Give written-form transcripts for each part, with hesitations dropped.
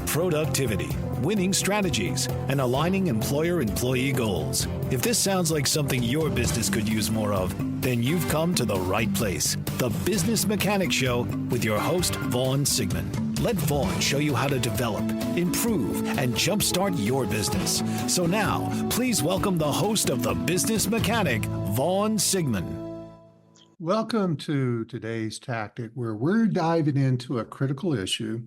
productivity, winning strategies, and aligning employer-employee goals. If this sounds like something your business could use more of, then you've come to the right place. The Business Mechanic Show with your host, Vaughn Sigmon. Let Vaughn show you how to develop, improve, and jumpstart your business. So now, please welcome the host of The Business Mechanic, Vaughn Sigmon. Welcome to today's tactic, where we're diving into a critical issue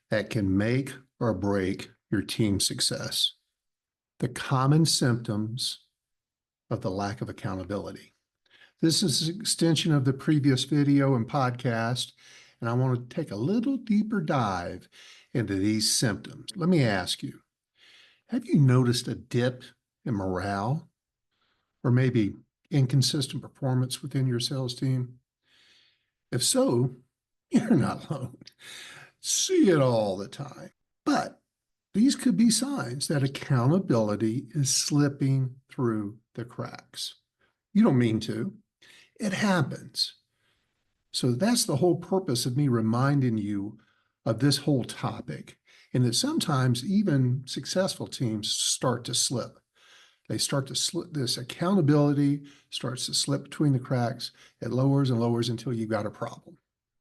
that can make or break your team's success. The common symptoms of the lack of accountability. This is an extension of the previous video and podcast, and I want to take a little deeper dive into these symptoms. Let me ask you, have you noticed a dip in morale or maybe inconsistent performance within your sales team? If so, you're not alone. See it all the time. But these could be signs that accountability is slipping through the cracks. You don't mean to. It happens. So that's the whole purpose of me reminding you of this whole topic, and that sometimes even successful teams start to slip. They start to slip. This accountability starts to slip between the cracks. It lowers and lowers until you've got a problem.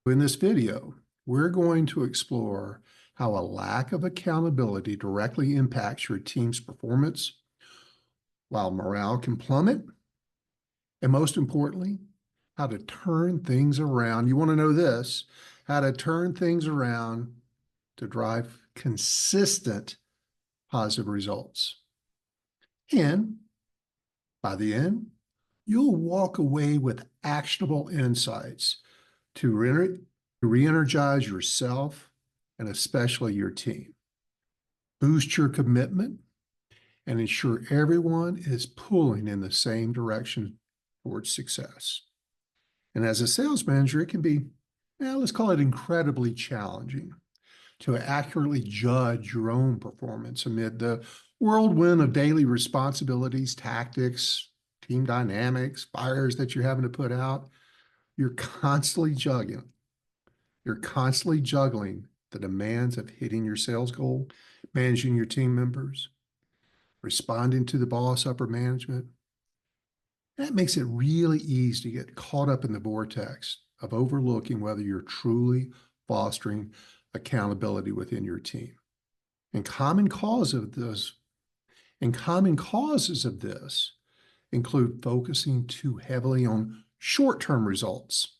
In this video, we're going to explore how a lack of accountability directly impacts your team's performance, while morale can plummet, and most importantly, how to turn things around. You want to know this, how to turn things around to drive consistent positive results. And by the end, you'll walk away with actionable insights to re-energize yourself and especially your team. Boost your commitment and ensure everyone is pulling in the same direction towards success. And as a sales manager, it can be, let's call it incredibly challenging to accurately judge your own performance amid the whirlwind of daily responsibilities, tactics, team dynamics, fires that you're having to put out. You're constantly juggling the demands of hitting your sales goal, managing your team members, responding to the boss, upper management. That makes it really easy to get caught up in the vortex of overlooking whether you're truly fostering accountability within your team. And common causes of this include focusing too heavily on short-term results,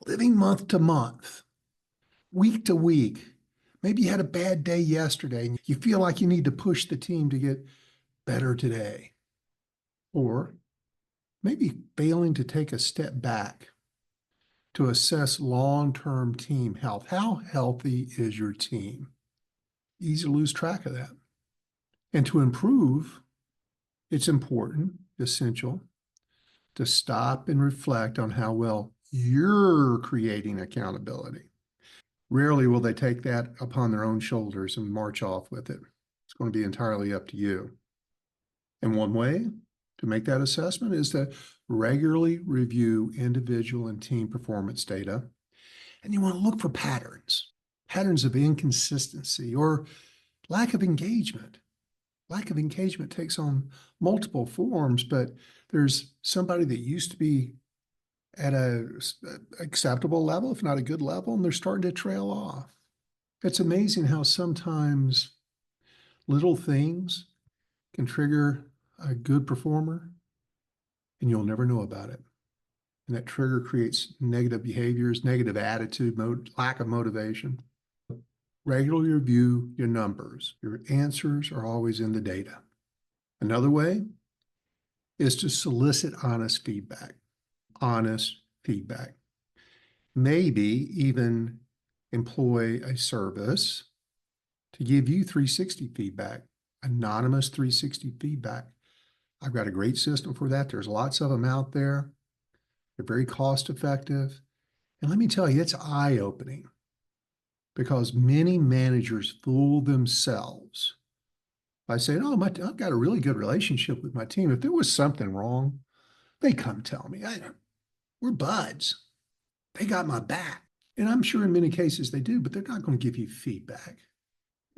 living month to month, week to week. Maybe you had a bad day yesterday and you feel like you need to push the team to get better today. Or maybe failing to take a step back to assess long-term team health. How healthy is your team? Easy to lose track of that. And to improve, it's important, essential, to stop and reflect on how well you're creating accountability. Rarely will they take that upon their own shoulders and march off with it. It's going to be entirely up to you. And one way to make that assessment is to regularly review individual and team performance data. And you want to look for patterns of inconsistency or lack of engagement. Lack of engagement takes on multiple forms, but there's somebody that used to be at an acceptable level, if not a good level, and they're starting to trail off. It's amazing how sometimes little things can trigger a good performer, and you'll never know about it. And that trigger creates negative behaviors, negative attitude, lack of motivation. Regularly review your numbers. Your answers are always in the data. Another way is to solicit honest feedback. Honest feedback. Maybe even employ a service to give you 360 feedback, anonymous 360 feedback. I've got a great system for that. There's lots of them out there. They're very cost effective. And let me tell you, it's eye-opening because many managers fool themselves by saying, oh, I've got a really good relationship with my team. If there was something wrong, they come tell me. We're buds. They got my back. And I'm sure in many cases they do, but they're not going to give you feedback.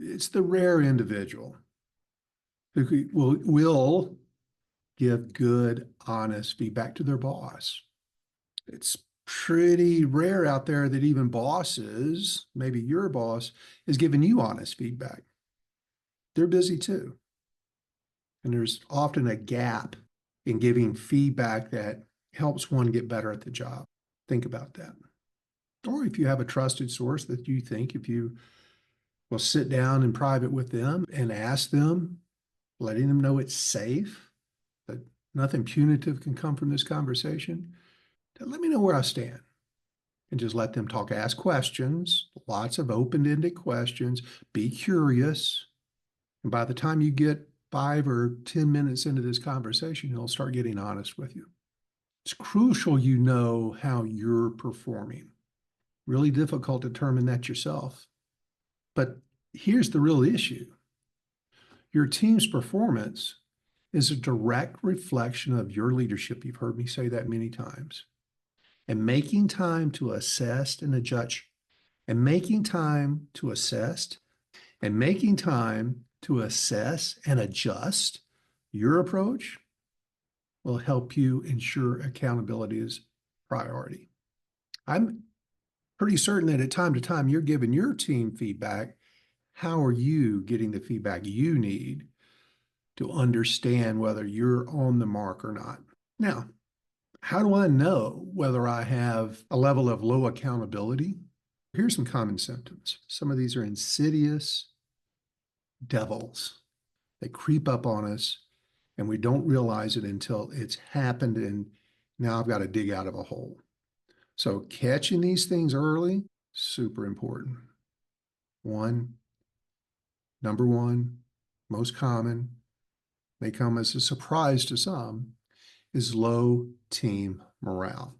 It's the rare individual who will give good, honest feedback to their boss. It's pretty rare out there that even bosses, maybe your boss, is giving you honest feedback. They're busy too. And there's often a gap in giving feedback that helps one get better at the job. Think about that. Or if you have a trusted source that you think if you will sit down in private with them and ask them, letting them know it's safe, that nothing punitive can come from this conversation, then let me know where I stand. And just let them talk, ask questions, lots of open-ended questions, be curious. And by the time you get 5 or 10 minutes into this conversation, they'll start getting honest with you. It's crucial you know how you're performing. Really difficult to determine that yourself. But here's the real issue. Your team's performance is a direct reflection of your leadership. You've heard me say that many times. And making time to assess and adjust, and making time to assess and adjust your approach will help you ensure accountability is priority. I'm pretty certain that at time to time you're giving your team feedback. How are you getting the feedback you need to understand whether you're on the mark or not? Now, how do I know whether I have a level of low accountability? Here's some common symptoms. Some of these are insidious devils. They creep up on us and we don't realize it until it's happened and now I've got to dig out of a hole. So catching these things early, super important. Number one, most common, may come as a surprise to some, is low team morale.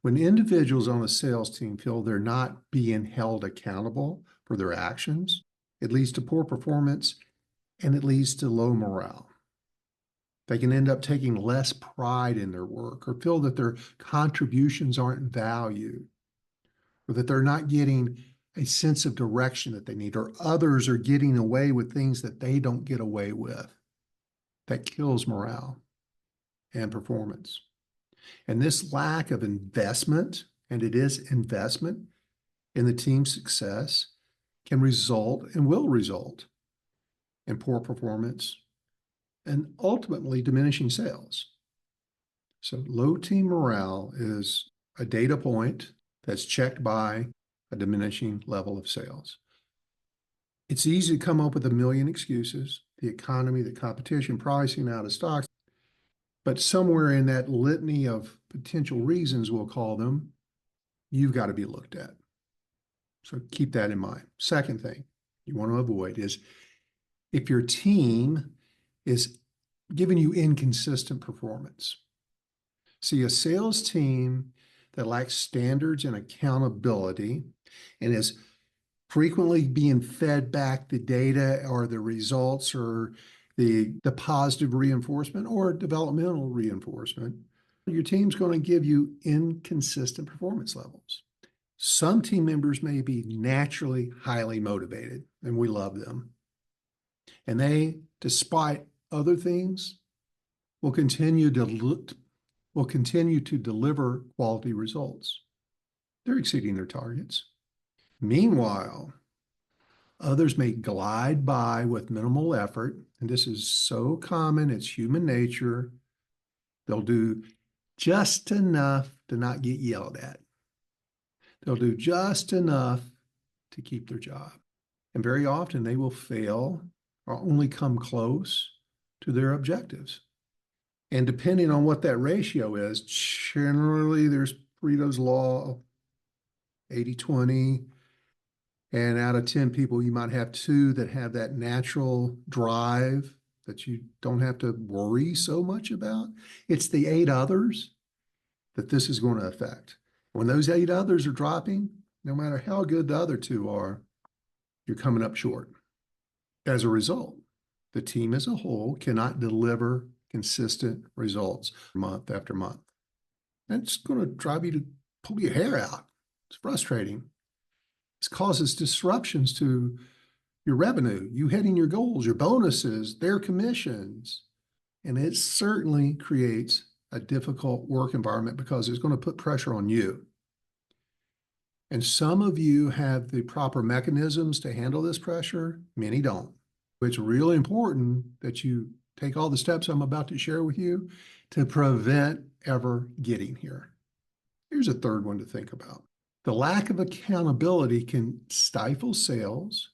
When individuals on a sales team feel they're not being held accountable for their actions, it leads to poor performance and it leads to low morale. They can end up taking less pride in their work or feel that their contributions aren't valued or that they're not getting a sense of direction that they need, or others are getting away with things that they don't get away with. That kills morale and performance. And this lack of investment, and it is investment in the team's success, can result and will result in poor performance and ultimately diminishing sales. So low team morale is a data point that's checked by a diminishing level of sales. It's easy to come up with a million excuses, the economy, the competition, pricing, out of stocks, but somewhere in that litany of potential reasons, we'll call them, you've got to be looked at. So keep that in mind. Second thing you want to avoid is if your team is giving you inconsistent performance. See, a sales team that lacks standards and accountability and is frequently being fed back the data or the results or the positive reinforcement or developmental reinforcement, your team's going to give you inconsistent performance levels. Some team members may be naturally highly motivated, and we love them. And they, despite other things, will continue to deliver quality results. They're exceeding their targets. Meanwhile, others may glide by with minimal effort, and this is so common, it's human nature. They'll do just enough to not get yelled at. They'll do just enough to keep their job. And very often they will fail or only come close to their objectives. And depending on what that ratio is, generally there's Pareto's law, 80-20. And out of 10 people, you might have 2 that have that natural drive that you don't have to worry so much about. It's the 8 others that this is going to affect. When those 8 others are dropping, no matter how good the other 2 are, you're coming up short. As a result, the team as a whole cannot deliver consistent results month after month. That's going to drive you to pull your hair out. It's frustrating. This causes disruptions to your revenue, you hitting your goals, your bonuses, their commissions. And it certainly creates a difficult work environment because it's going to put pressure on you. And some of you have the proper mechanisms to handle this pressure, many don't. It's really important that you take all the steps I'm about to share with you to prevent ever getting here. Here's a third one to think about. The lack of accountability can stifle sales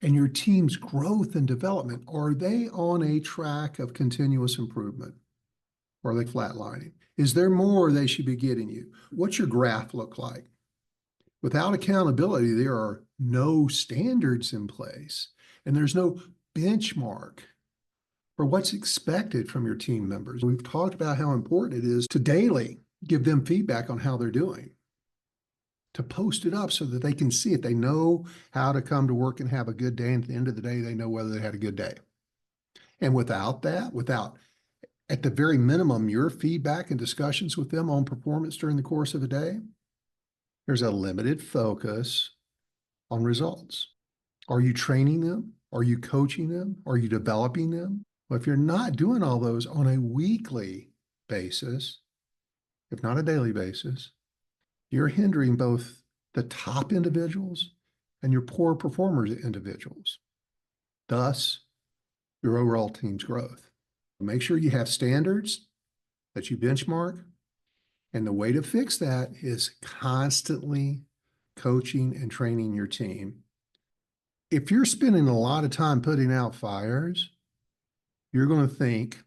and your team's growth and development. Are they on a track of continuous improvement? Or are they flatlining? Is there more they should be getting you? What's your graph look like? Without accountability, there are no standards in place, and there's no benchmark for what's expected from your team members. We've talked about how important it is to daily give them feedback on how they're doing, to post it up so that they can see it. They know how to come to work and have a good day, and at the end of the day, they know whether they had a good day. And without that, without at the very minimum, your feedback and discussions with them on performance during the course of a day, there's a limited focus on results. Are you training them? Are you coaching them? Are you developing them? Well, if you're not doing all those on a weekly basis, if not a daily basis, you're hindering both the top individuals and your poor performers individuals, thus your overall team's growth. Make sure you have standards that you benchmark. And the way to fix that is constantly coaching and training your team. If you're spending a lot of time putting out fires, you're going to think,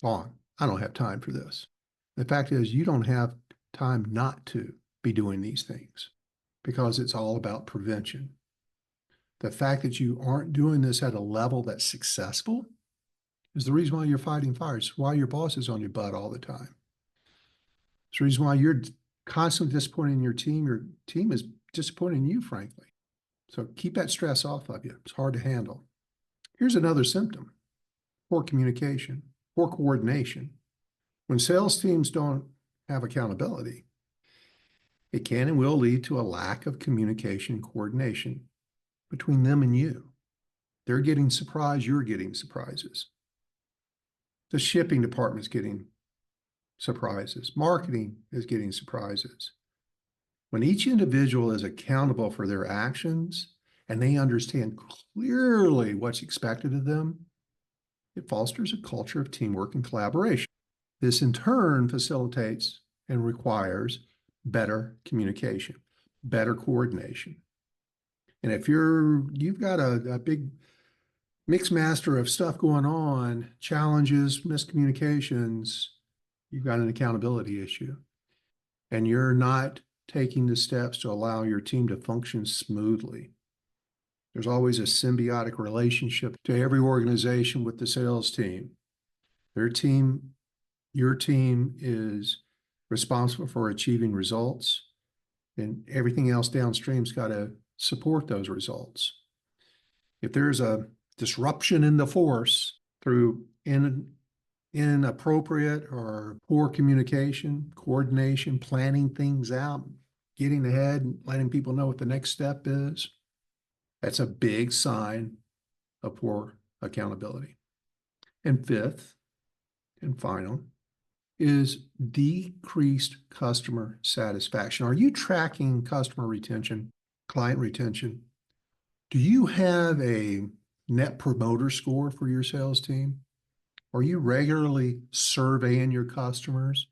oh, I don't have time for this. The fact is, you don't have time not to be doing these things because it's all about prevention. The fact that you aren't doing this at a level that's successful is the reason why you're fighting fires, why your boss is on your butt all the time. It's the reason why you're constantly disappointing your team is disappointing you, frankly. So keep that stress off of you. It's hard to handle. Here's another symptom: poor communication, poor coordination. When sales teams don't have accountability, it can and will lead to a lack of communication and coordination between them and you. They're getting surprised, you're getting surprises. The shipping department's getting surprises. Marketing is getting surprises. When each individual is accountable for their actions and they understand clearly what's expected of them, it fosters a culture of teamwork and collaboration. This in turn facilitates and requires better communication, better coordination. And if you've got a big mixed master of stuff going on, challenges, miscommunications, you've got an accountability issue. And you're not taking the steps to allow your team to function smoothly. There's always a symbiotic relationship to every organization with the sales team. Your team is responsible for achieving results, and everything else downstream's got to support those results. If there's a disruption in the force through inappropriate or poor communication, coordination, planning things out, getting ahead and letting people know what the next step is, that's a big sign of poor accountability. And fifth and final is decreased customer satisfaction. Are you tracking customer retention, client retention? Do you have a net promoter score for your sales team? Are you regularly surveying your customers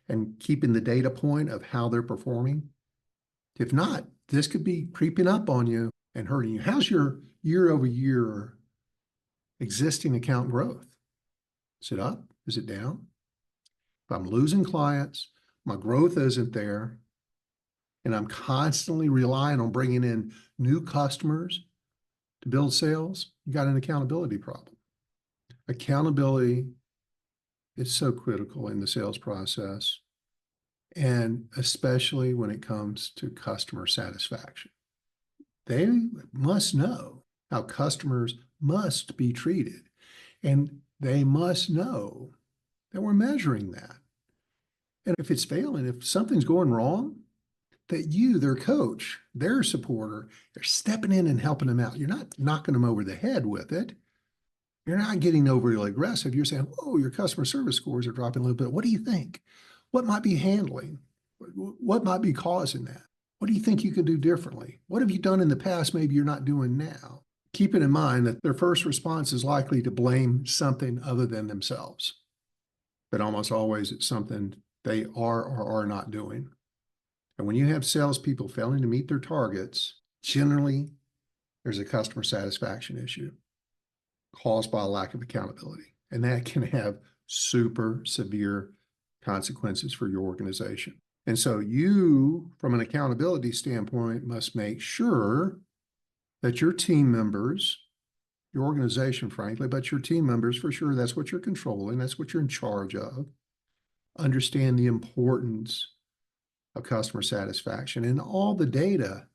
and keeping the data point of how they're performing? If not, this could be creeping up on you and hurting you. How's your year-over-year existing account growth? Is it up? Is it down? If I'm losing clients, my growth isn't there, and I'm constantly relying on bringing in new customers to build sales, you got an accountability problem. Accountability is so critical in the sales process, and especially when it comes to customer satisfaction. They must know how customers must be treated, and they must know that we're measuring that. And if it's failing, if something's going wrong, that you, their coach, their supporter, they're stepping in and helping them out. You're not knocking them over the head with it. You're not getting overly aggressive. You're saying, oh, your customer service scores are dropping a little bit. What do you think? What might be handling? What might be causing that? What do you think you could do differently? What have you done in the past maybe you're not doing now? Keeping in mind that their first response is likely to blame something other than themselves, but almost always it's something they are or are not doing. And when you have salespeople failing to meet their targets, generally there's a customer satisfaction issue caused by a lack of accountability. And that can have super severe consequences for your organization. And so you, from an accountability standpoint, must make sure that your team members, your organization, frankly, but your team members, for sure, that's what you're controlling, that's what you're in charge of, understand the importance of customer satisfaction and all the data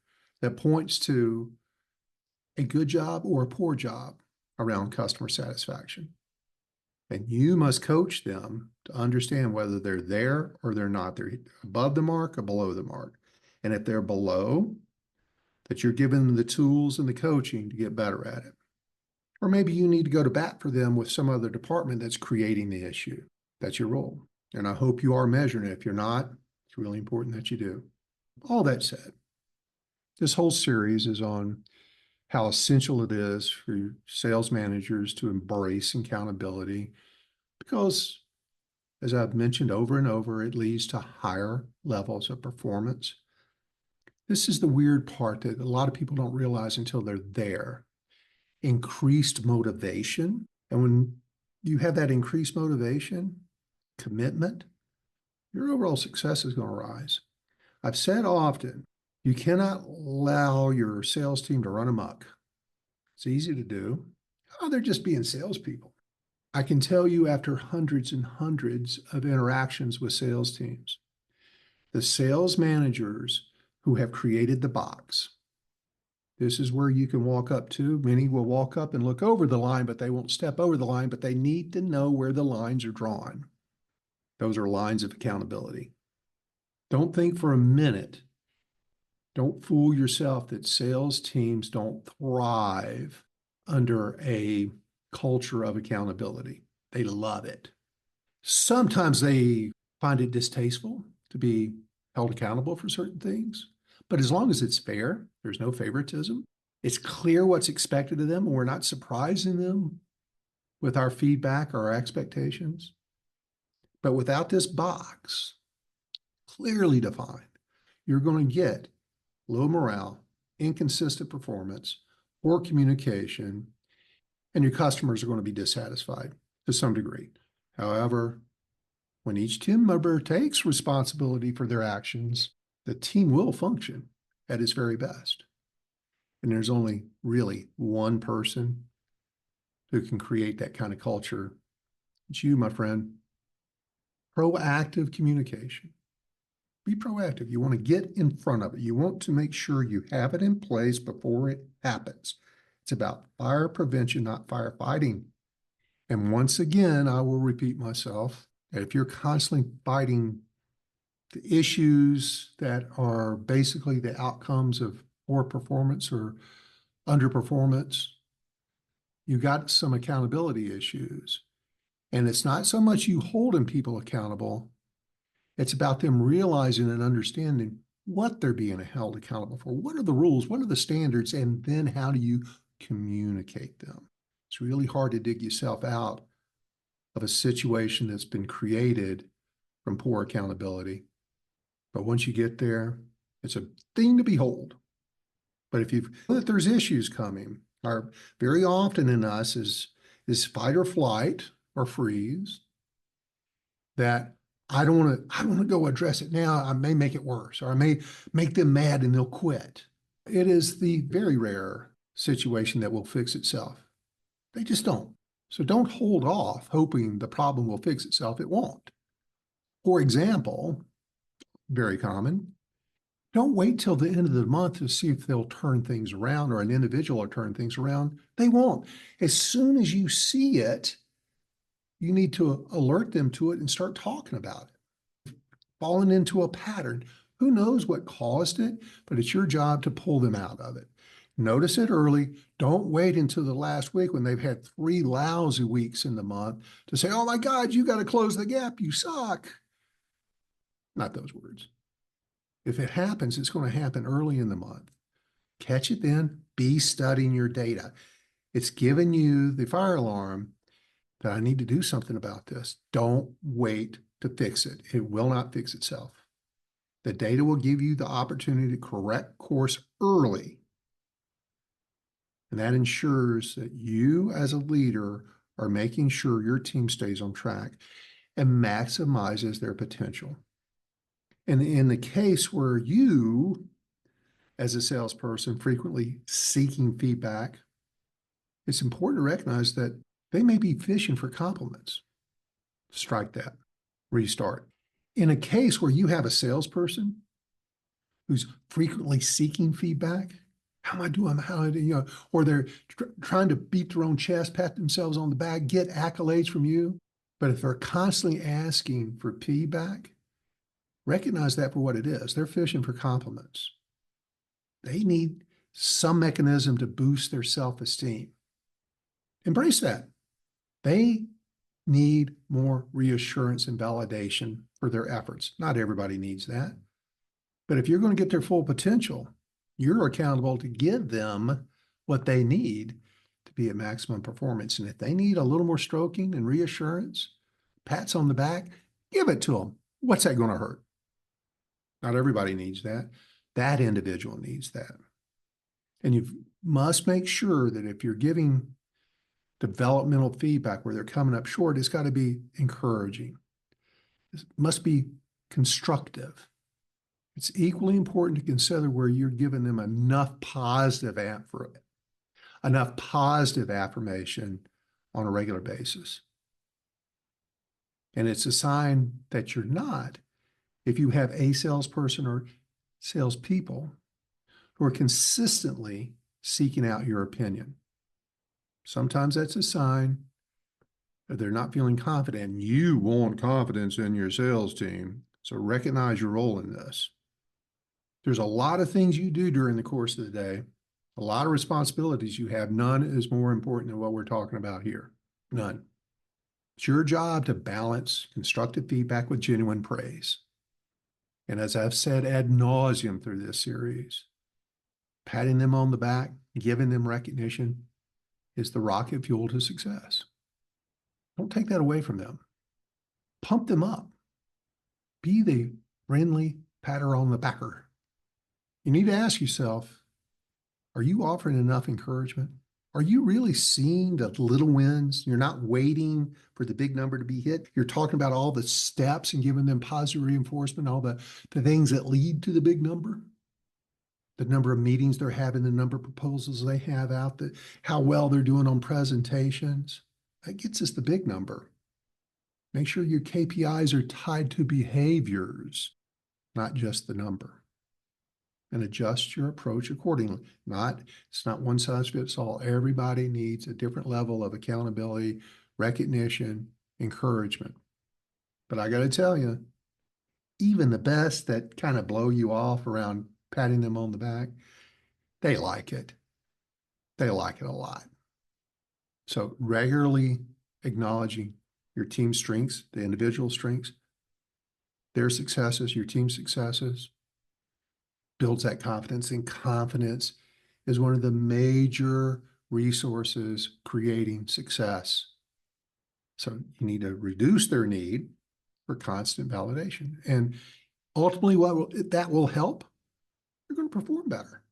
that points to a good job or a poor job around customer satisfaction. And you must coach them to understand whether they're there or they're not. They're above the mark or below the mark. And if they're below, that you're giving them the tools and the coaching to get better at it. Or maybe you need to go to bat for them with some other department that's creating the issue. That's your role. And I hope you are measuring it. If you're not, it's really important that you do. All that said, this whole series is on how essential it is for sales managers to embrace accountability because, as I've mentioned over and over, it leads to higher levels of performance. This is the weird part that a lot of people don't realize until they're there. Increased motivation. And when you have that increased motivation, commitment, your overall success is going to rise. I've said often, you cannot allow your sales team to run amok. It's easy to do. Oh, they're just being salespeople. I can tell you after hundreds and hundreds of interactions with sales teams, the sales managers who have created the box, this is where you can walk up to. Many will walk up and look over the line, but they won't step over the line, but they need to know where the lines are drawn. Those are lines of accountability. Don't think for a minute, don't fool yourself that sales teams don't thrive under a culture of accountability. They love it. Sometimes they find it distasteful to be held accountable for certain things, but as long as it's fair, there's no favoritism, it's clear what's expected of them, and we're not surprising them with our feedback or our expectations. But without this box clearly defined, you're going to get low morale, inconsistent performance, poor communication, and your customers are going to be dissatisfied to some degree. However, when each team member takes responsibility for their actions, the team will function at its very best. And there's only really one person who can create that kind of culture. It's you, my friend. Proactive communication. Be proactive. You want to get in front of it. You want to make sure you have it in place before it happens. It's about fire prevention, not firefighting. And once again, I will repeat myself, that if you're constantly fighting the issues that are basically the outcomes of poor performance or underperformance, you got some accountability issues. And it's not so much you holding people accountable, it's about them realizing and understanding what they're being held accountable for. What are the rules? What are the standards? And then how do you communicate them? It's really hard to dig yourself out of a situation that's been created from poor accountability. But once you get there, it's a thing to behold. But if you know that there's issues coming, or very often in us is fight or flight or freeze, that I don't want to go address it now. I may make it worse, or I may make them mad and they'll quit. It is the very rare situation that will fix itself. They just don't. So don't hold off hoping the problem will fix itself. It won't. For example, very common, don't wait till the end of the month to see if they'll turn things around or an individual will turn things around. They won't. As soon as you see it, you need to alert them to it and start talking about it. Falling into a pattern. Who knows what caused it, but it's your job to pull them out of it. Notice it early. Don't wait until the last week when they've had 3 lousy weeks in the month to say, oh my God, you got to close the gap. You suck. Not those words. If it happens, it's going to happen early in the month. Catch it then. Be studying your data. It's giving you the fire alarm that I need to do something about this. Don't wait to fix it. It will not fix itself. The data will give you the opportunity to correct course early. And that ensures that you as a leader are making sure your team stays on track and maximizes their potential. And in the case where you, as a salesperson, frequently seeking feedback, it's important to recognize that they may be fishing for compliments. Strike that. Restart. In a case where you have a salesperson who's frequently seeking feedback, how am I doing? Or they're trying to beat their own chest, pat themselves on the back, get accolades from you. But if they're constantly asking for feedback, recognize that for what it is. They're fishing for compliments. They need some mechanism to boost their self-esteem. Embrace that. They need more reassurance and validation for their efforts. Not everybody needs that. But if you're going to get their full potential, you're accountable to give them what they need to be at maximum performance. And if they need a little more stroking and reassurance, pats on the back, give it to them. What's that going to hurt? Not everybody needs that. That individual needs that. And you must make sure that if you're giving developmental feedback where they're coming up short, it's got to be encouraging. It must be constructive. It's equally important to consider where you're giving them enough positive affirmation on a regular basis. And it's a sign that you're not if you have a salesperson or salespeople who are consistently seeking out your opinion. Sometimes that's a sign that they're not feeling confident. You want confidence in your sales team, so recognize your role in this. There's a lot of things you do during the course of the day, a lot of responsibilities you have. None is more important than what we're talking about here. None. It's your job to balance constructive feedback with genuine praise. And as I've said ad nauseum through this series, patting them on the back, giving them recognition is the rocket fuel to success. Don't take that away from them. Pump them up. Be the friendly patter on the backer. You need to ask yourself, are you offering enough encouragement? Are you really seeing the little wins? You're not waiting for the big number to be hit. You're talking about all the steps and giving them positive reinforcement, all the things that lead to the big number. The number of meetings they're having, the number of proposals they have out, how well they're doing on presentations. That gets us the big number. Make sure your KPIs are tied to behaviors, not just the number. And adjust your approach accordingly. It's not one size fits all. Everybody needs a different level of accountability, recognition, encouragement. But I got to tell you, even the best that kind of blow you off around patting them on the back, they like it. They like it a lot. So regularly acknowledging your team's strengths, the individual strengths, their successes, your team's successes, builds that confidence. And confidence is one of the major resources creating success. So you need to reduce their need for constant validation. And ultimately, that will help. They're going to perform better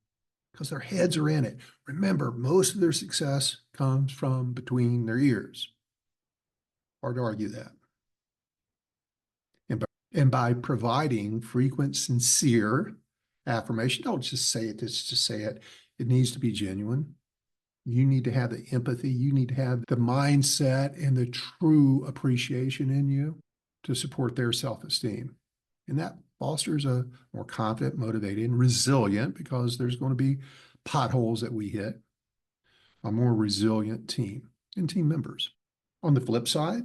because their heads are in it. Remember, most of their success comes from between their ears. Hard to argue that. And by providing frequent, sincere affirmation, don't just say it, just say it. It needs to be genuine. You need to have the empathy. You need to have the mindset and the true appreciation in you to support their self-esteem. And that fosters a more confident, motivated, and resilient, because there's going to be potholes that we hit, a more resilient team and team members. On the flip side,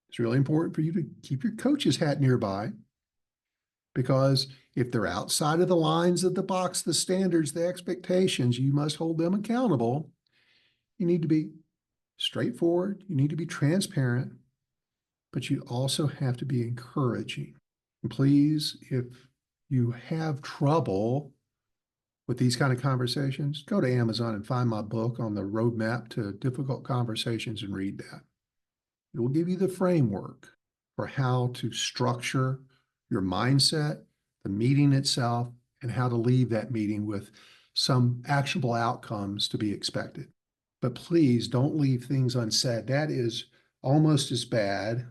it's really important for you to keep your coach's hat nearby. because if they're outside of the lines of the box, the standards, the expectations, you must hold them accountable. You need to be straightforward. You need to be transparent, but you also have to be encouraging. And please, if you have trouble with these kind of conversations, go to Amazon and find my book on the roadmap to difficult conversations and read that. It will give you the framework for how to structure your mindset, the meeting itself, and how to leave that meeting with some actionable outcomes to be expected. But please don't leave things unsaid. That is almost as bad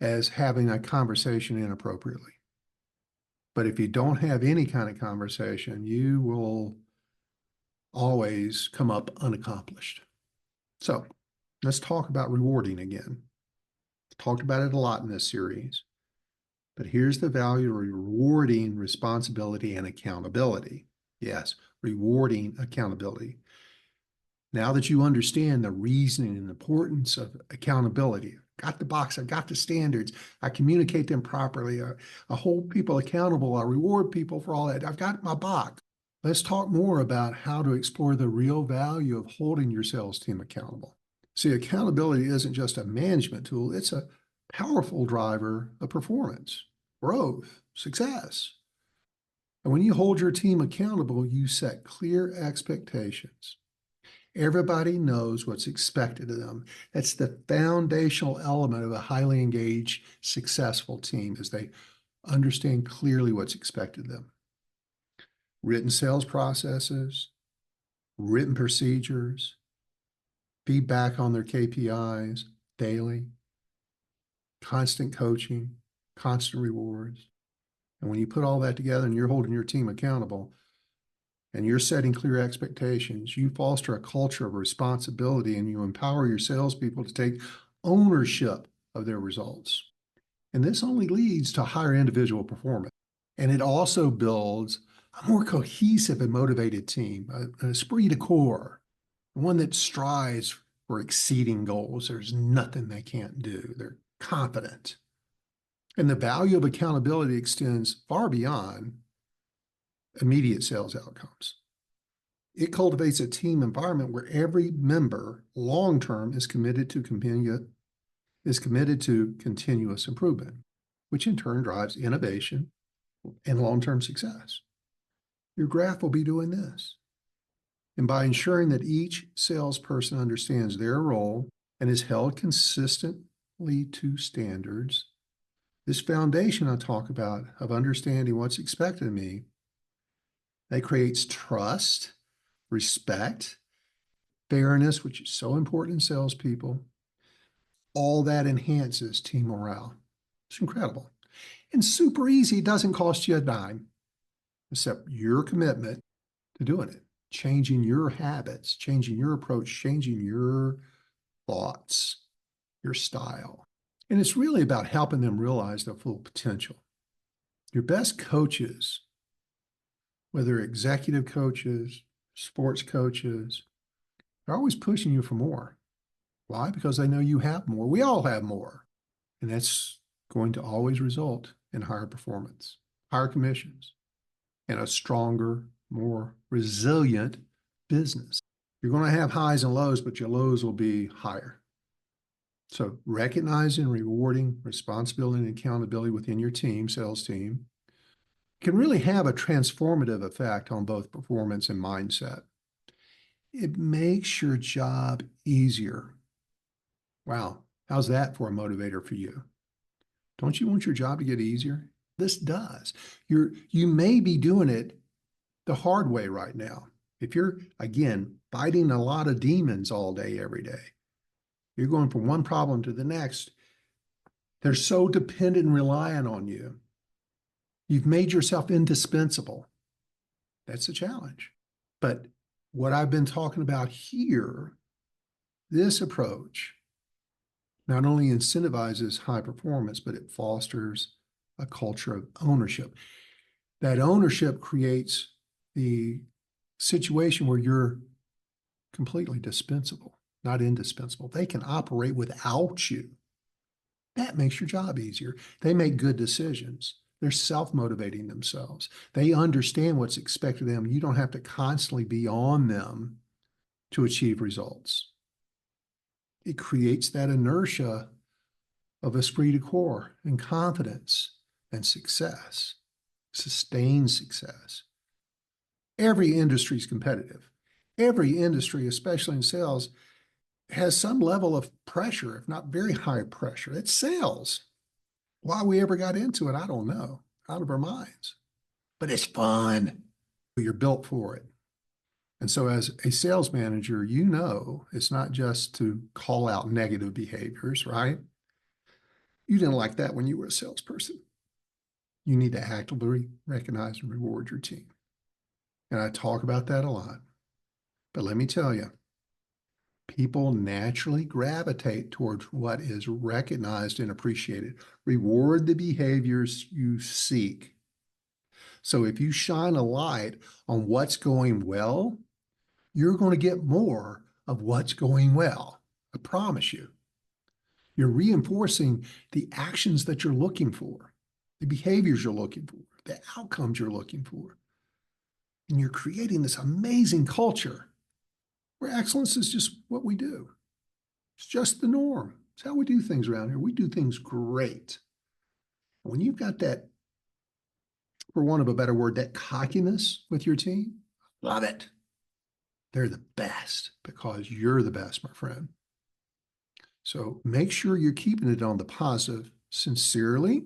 as having a conversation inappropriately. But if you don't have any kind of conversation, you will always come up unaccomplished. So let's talk about rewarding again. Talked about it a lot in this series, but here's the value of rewarding responsibility and accountability. Yes, rewarding accountability. Now that you understand the reasoning and importance of accountability, got the box, I've got the standards, I communicate them properly, I hold people accountable, I reward people for all that, I've got my box. Let's talk more about how to explore the real value of holding your sales team accountable. See, accountability isn't just a management tool, it's a powerful driver of performance, growth, success. And when you hold your team accountable, you set clear expectations. Everybody knows what's expected of them. That's the foundational element of a highly engaged, successful team, is they understand clearly what's expected of them. Written sales processes, written procedures, feedback on their KPIs daily, constant coaching, constant rewards. And when you put all that together and you're holding your team accountable and you're setting clear expectations, you foster a culture of responsibility and you empower your salespeople to take ownership of their results. And this only leads to higher individual performance. And it also builds a more cohesive and motivated team, an esprit de corps, one that strives for exceeding goals. There's nothing they can't do. They're confident. And the value of accountability extends far beyond immediate sales outcomes. It cultivates a team environment where every member long-term is committed to continuous improvement, which in turn drives innovation and long-term success. Your graph will be doing this. And by ensuring that each salesperson understands their role and is held consistently to standards, this foundation I talk about of understanding what's expected of me, that creates trust, respect, fairness, which is so important in salespeople. All that enhances team morale. It's incredible. And super easy. It doesn't cost you a dime, except your commitment to doing it, changing your habits, changing your approach, changing your thoughts, your style. And it's really about helping them realize their full potential. Your best coaches, whether executive coaches, sports coaches, they're always pushing you for more. Why? Because they know you have more. We all have more. And that's going to always result in higher performance, higher commissions, and a stronger, more resilient business. You're going to have highs and lows, but your lows will be higher. So recognizing, rewarding responsibility and accountability within your team, sales team, can really have a transformative effect on both performance and mindset. It makes your job easier. Wow, how's that for a motivator for you? Don't you want your job to get easier? This does. You may be doing it the hard way right now. If you're, again, fighting a lot of demons all day, every day, you're going from one problem to the next. They're so dependent and reliant on you. You've made yourself indispensable. That's a challenge. But what I've been talking about here, this approach, not only incentivizes high performance, but it fosters a culture of ownership. That ownership creates the situation where you're completely dispensable, not indispensable. They can operate without you. That makes your job easier. They make good decisions. They're self-motivating themselves. They understand what's expected of them. You don't have to constantly be on them to achieve results. It creates that inertia of esprit de corps and confidence and success, sustained success. Every industry is competitive. Every industry, especially in sales, has some level of pressure, if not very high pressure. It's sales. Why we ever got into it, I don't know, out of our minds. But it's fun. You're built for it. And so as a sales manager, you know it's not just to call out negative behaviors, right? You didn't like that when you were a salesperson. You need to actively recognize and reward your team. And I talk about that a lot. But let me tell you, people naturally gravitate towards what is recognized and appreciated. Reward the behaviors you seek. So if you shine a light on what's going well, you're going to get more of what's going well. I promise you. You're reinforcing the actions that you're looking for, the behaviors you're looking for, the outcomes you're looking for. And you're creating this amazing culture where excellence is just what we do. It's just the norm. It's how we do things around here. We do things great. When you've got that, for want of a better word, that cockiness with your team, love it. They're the best because you're the best, my friend. So make sure you're keeping it on the positive sincerely,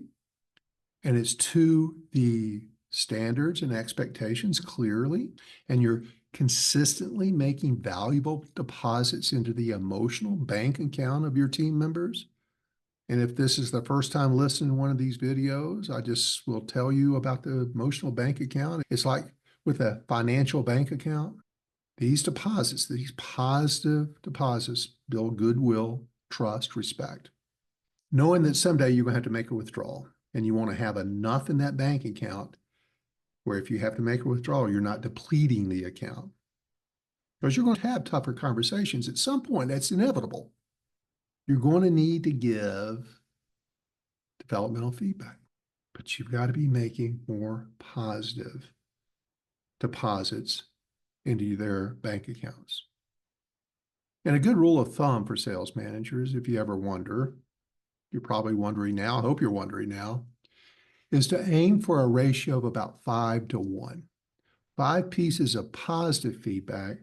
and it's to the standards and expectations clearly, and you're consistently making valuable deposits into the emotional bank account of your team members. And if this is the first time listening to one of these videos, I just will tell you about the emotional bank account. It's like with a financial bank account. These deposits, these positive deposits, build goodwill, trust, respect. Knowing that someday you're going to have to make a withdrawal and you want to have enough in that bank account where if you have to make a withdrawal, you're not depleting the account. Because you're going to have tougher conversations. At some point, that's inevitable. You're going to need to give developmental feedback, but you've got to be making more positive deposits into their bank accounts. And a good rule of thumb for sales managers, if you ever wonder, you're probably wondering now, I hope you're wondering now, is to aim for a ratio of about 5-to-1. 5 pieces of positive feedback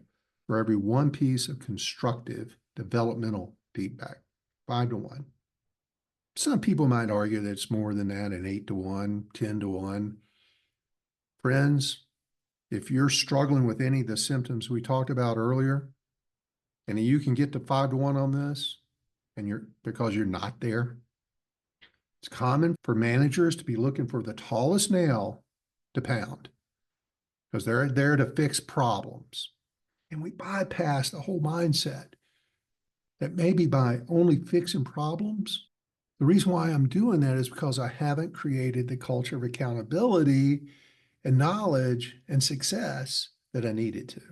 for every 1 piece of constructive developmental feedback. 5-to-1. Some people might argue that it's more than that, an 8-to-1, 10-to-1. Friends, if you're struggling with any of the symptoms we talked about earlier, and you can get to 5-to-1 on this, and because you're not there, it's common for managers to be looking for the tallest nail to pound because they're there to fix problems. And we bypass the whole mindset that maybe by only fixing problems, the reason why I'm doing that is because I haven't created the culture of accountability and knowledge and success that I needed to.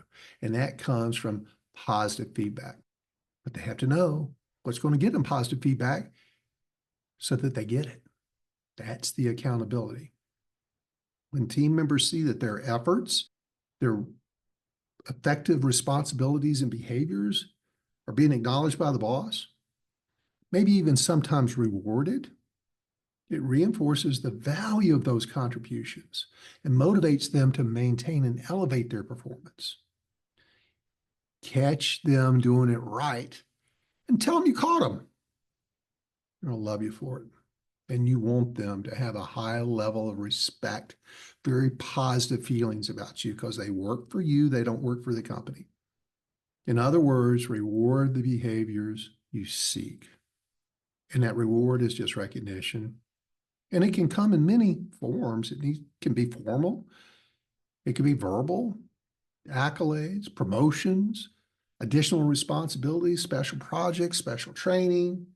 And that comes from positive feedback. But they have to know what's going to get them positive feedback so that they get it. That's the accountability. When team members see that their efforts, their effective responsibilities and behaviors are being acknowledged by the boss, maybe even sometimes rewarded, it reinforces the value of those contributions and motivates them to maintain and elevate their performance. Catch them doing it right and tell them you caught them. They're going to love you for it. And you want them to have a high level of respect, very positive feelings about you because they work for you, they don't work for the company. In other words, reward the behaviors you seek. And that reward is just recognition. And it can come in many forms. It can be formal, it can be verbal, accolades, promotions, additional responsibilities, special projects, special training,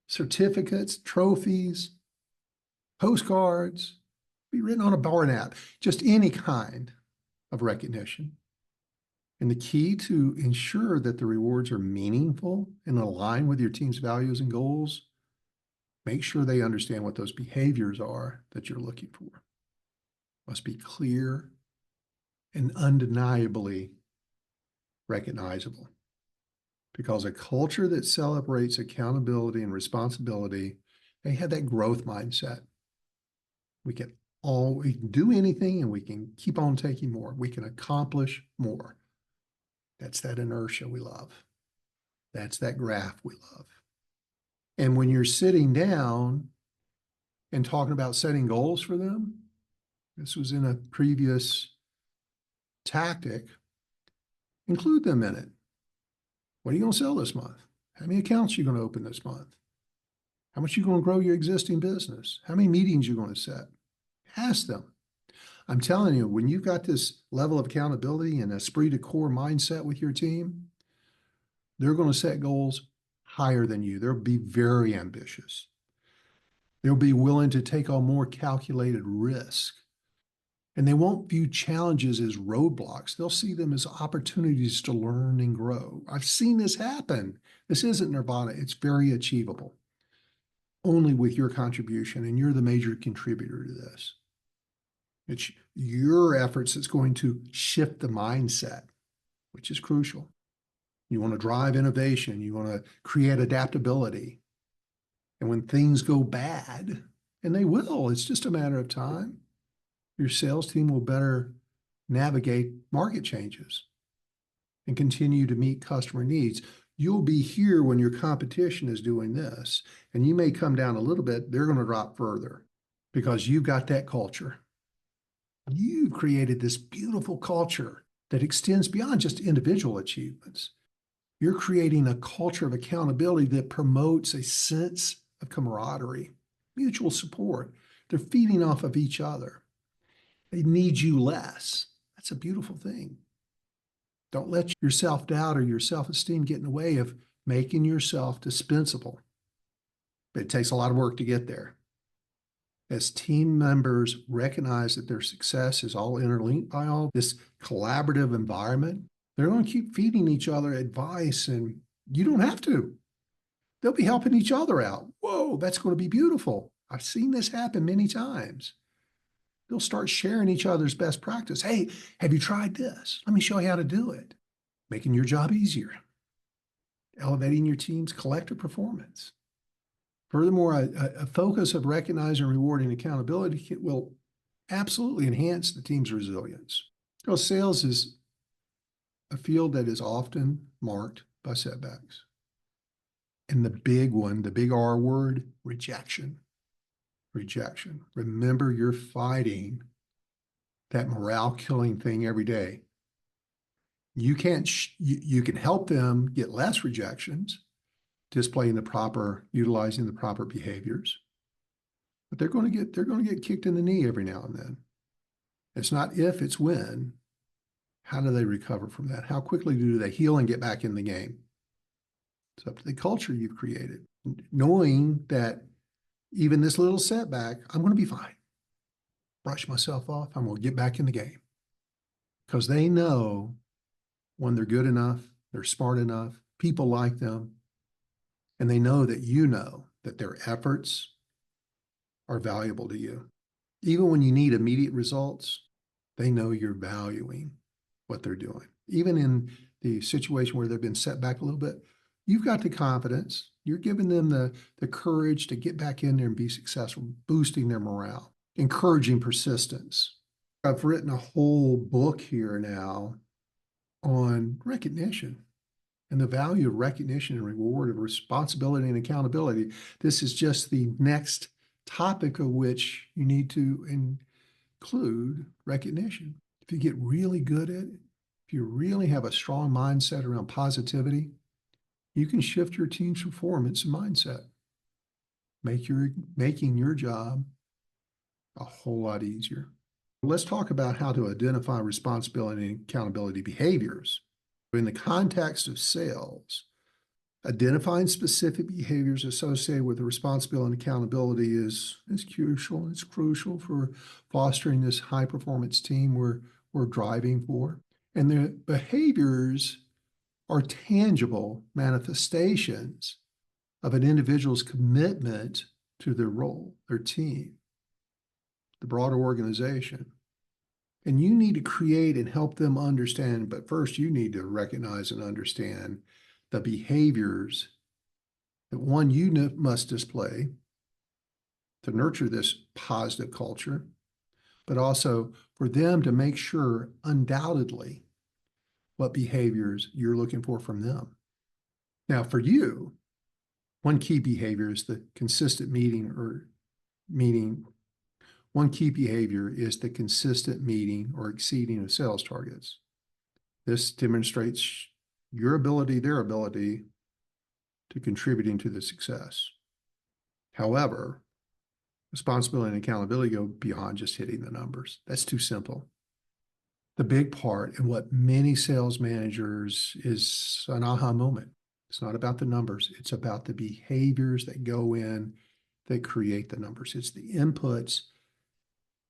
certificates, trophies, postcards, be written on a bar nap, just any kind of recognition. And the key to ensure that the rewards are meaningful and align with your team's values and goals Make sure they understand what those behaviors are that you're looking for. Must be clear and undeniably recognizable. Because a culture that celebrates accountability and responsibility, they have that growth mindset. We can do anything and we can keep on taking more. We can accomplish more. That's that inertia we love. That's that graph we love. And when you're sitting down and talking about setting goals for them, this was in a previous tactic, include them in it. What are you going to sell this month? How many accounts are you going to open this month? How much are you going to grow your existing business? How many meetings are you going to set? Ask them. I'm telling you, when you've got this level of accountability and esprit de corps mindset with your team, they're going to set goals higher than you. They'll be very ambitious. They'll be willing to take on more calculated risk. And they won't view challenges as roadblocks. They'll see them as opportunities to learn and grow. I've seen this happen. This isn't nirvana. It's very achievable. Only with your contribution, and you're the major contributor to this. It's your efforts that's going to shift the mindset, which is crucial. You want to drive innovation. You want to create adaptability. And when things go bad, and they will, it's just a matter of time, your sales team will better navigate market changes and continue to meet customer needs. You'll be here when your competition is doing this, and you may come down a little bit. They're going to drop further because you've got that culture. You've created this beautiful culture that extends beyond just individual achievements. You're creating a culture of accountability that promotes a sense of camaraderie, mutual support. They're feeding off of each other. They need you less. That's a beautiful thing. Don't let your self-doubt or your self-esteem get in the way of making yourself dispensable. But it takes a lot of work to get there. As team members recognize that their success is all interlinked by all this collaborative environment, they're going to keep feeding each other advice, and you don't have to. They'll be helping each other out. Whoa, that's going to be beautiful. I've seen this happen many times. They'll start sharing each other's best practice. Hey, have you tried this? Let me show you how to do it. Making your job easier. Elevating your team's collective performance. Furthermore, a focus of recognizing and rewarding accountability will absolutely enhance the team's resilience. Because sales is a field that is often marked by setbacks. And the big one, the big R word, rejection. Rejection. Remember, you're fighting that morale killing thing every day. You can't, you can help them get less rejections, utilizing the proper behaviors. But they're going to get kicked in the knee every now and then. It's not if, it's when. How do they recover from that? How quickly do they heal and get back in the game? It's up to the culture you've created, knowing that even this little setback, I'm going to be fine. Brush myself off. I'm going to get back in the game. Because they know when they're good enough, they're smart enough, people like them, and they know that their efforts are valuable to you. Even when you need immediate results, they know you're valuing what they're doing. Even in the situation where they've been set back a little bit, you've got the confidence. You're giving them the courage to get back in there and be successful, boosting their morale, encouraging persistence. I've written a whole book here now on recognition and the value of recognition and reward, of responsibility and accountability. This is just the next topic of which you need to include recognition. If you get really good at it, if you really have a strong mindset around positivity, you can shift your team's performance and mindset, making your job a whole lot easier. Let's talk about how to identify responsibility and accountability behaviors. In the context of sales, identifying specific behaviors associated with the responsibility and accountability is crucial. It's crucial for fostering this high-performance team we're driving for. And the behaviors are tangible manifestations of an individual's commitment to their role, their team, the broader organization. And you need to create and help them understand, but first you need to recognize and understand the behaviors that one you must display to nurture this positive culture, but also for them to make sure undoubtedly what behaviors you're looking for from them. Now, for you, one key behavior is the consistent meeting. One key behavior is the consistent meeting or exceeding of sales targets. This demonstrates your ability, their ability to contributing to the success. However, responsibility and accountability go beyond just hitting the numbers. That's too simple. The big part and what many sales managers is an aha moment. It's not about the numbers. It's about the behaviors that go in that create the numbers. It's the inputs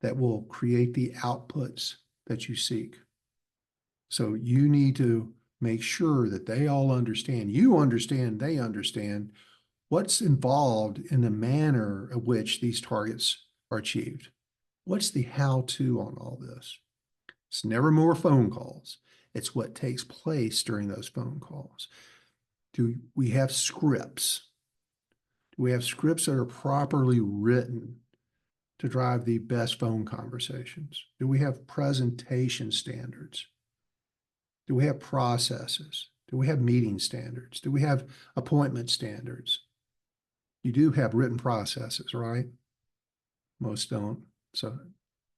that will create the outputs that you seek. So you need to make sure that they all understand, you understand, they understand what's involved in the manner of which these targets are achieved. What's the how-to on all this? It's never more phone calls. It's what takes place during those phone calls. Do we have scripts? Do we have scripts that are properly written to drive the best phone conversations? Do we have presentation standards? Do we have processes? Do we have meeting standards? Do we have appointment standards? You do have written processes, right? Most don't. So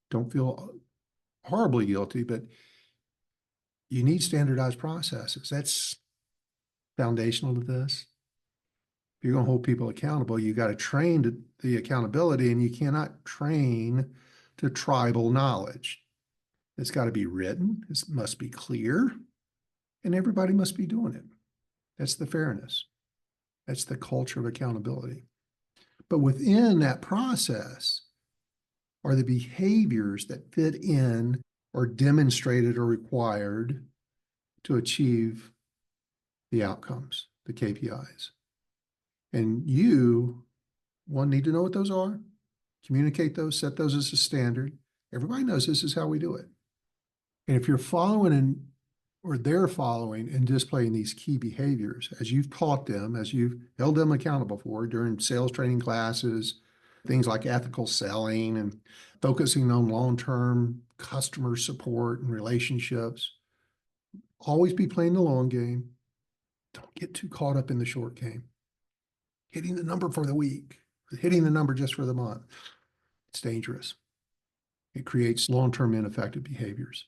don't feel horribly guilty, but you need standardized processes. That's foundational to this. If you're going to hold people accountable, you got to train the accountability, and you cannot train to tribal knowledge. It's got to be written. It must be clear, and everybody must be doing it. That's the fairness. That's the culture of accountability. But within that process are the behaviors that fit in or demonstrated or required to achieve the outcomes, the KPIs. And you, one, need to know what those are, communicate those, set those as a standard. Everybody knows this is how we do it. And if you're following or they're following and displaying these key behaviors, as you've taught them, as you've held them accountable for during sales training classes, things like ethical selling and focusing on long-term customer support and relationships, always be playing the long game. Don't get too caught up in the short game. Hitting the number for the week, hitting the number just for the month, it's dangerous. It creates long-term ineffective behaviors.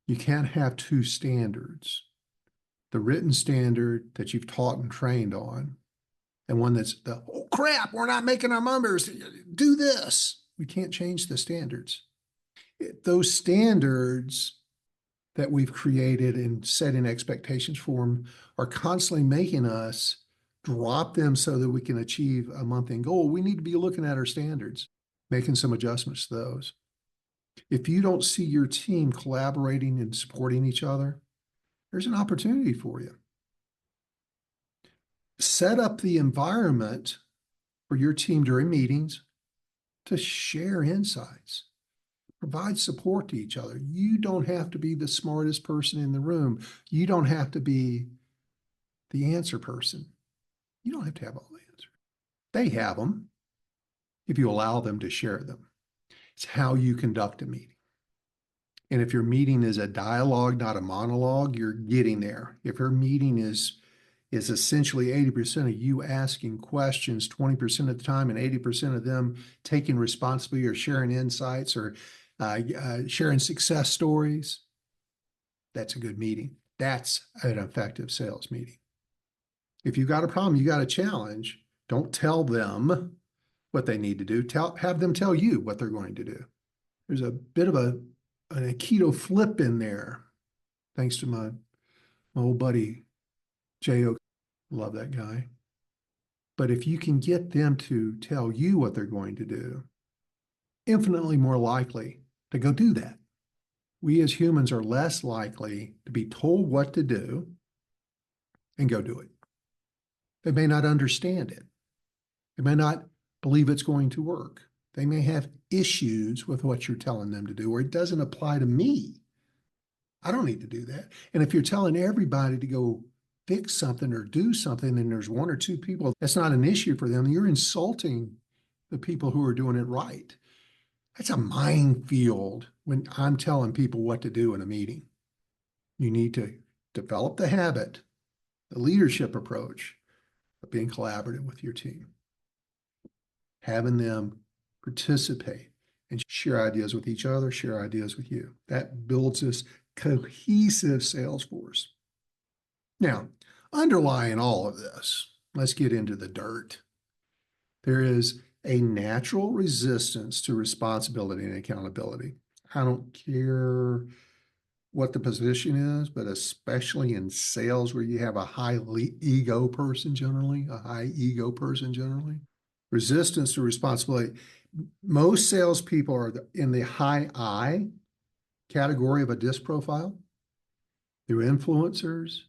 You can't have two standards. The written standard that you've taught and trained on, and one that's oh crap, we're not making our numbers, do this. We can't change the standards. Those standards that we've created and setting expectations for them are constantly making us drop them so that we can achieve a month-end goal. We need to be looking at our standards, making some adjustments to those. If you don't see your team collaborating and supporting each other, there's an opportunity for you. Set up the environment for your team during meetings to share insights, provide support to each other. You don't have to be the smartest person in the room. You don't have to be the answer person. You don't have to have all the answers. They have them if you allow them to share them. It's how you conduct a meeting. And if your meeting is a dialogue, not a monologue, you're getting there. If your meeting is essentially 80% of you asking questions 20% of the time and 80% of them taking responsibility or sharing insights or sharing success stories, that's a good meeting. That's an effective sales meeting. If you've got a problem, you got a challenge, don't tell them what they need to do. Have them tell you what they're going to do. There's a bit of an Aikido flip in there, thanks to my old buddy, J.O. Love that guy. But if you can get them to tell you what they're going to do, infinitely more likely to go do that. We as humans are less likely to be told what to do and go do it. They may not understand it. They may not believe it's going to work. They may have issues with what you're telling them to do, or it doesn't apply to me. I don't need to do that. And if you're telling everybody to go fix something or do something, and there's one or two people that's not an issue for them, you're insulting the people who are doing it right. That's a minefield when I'm telling people what to do in a meeting. You need to develop the habit, the leadership approach of being collaborative with your team, having them participate and share ideas with each other, share ideas with you. That builds this cohesive sales force. Now, underlying all of this, let's get into the dirt. There is a natural resistance to responsibility and accountability. I don't care what the position is, but especially in sales where you have a high ego person generally, resistance to responsibility. Most salespeople are in the high I category of a DISC profile. They're influencers,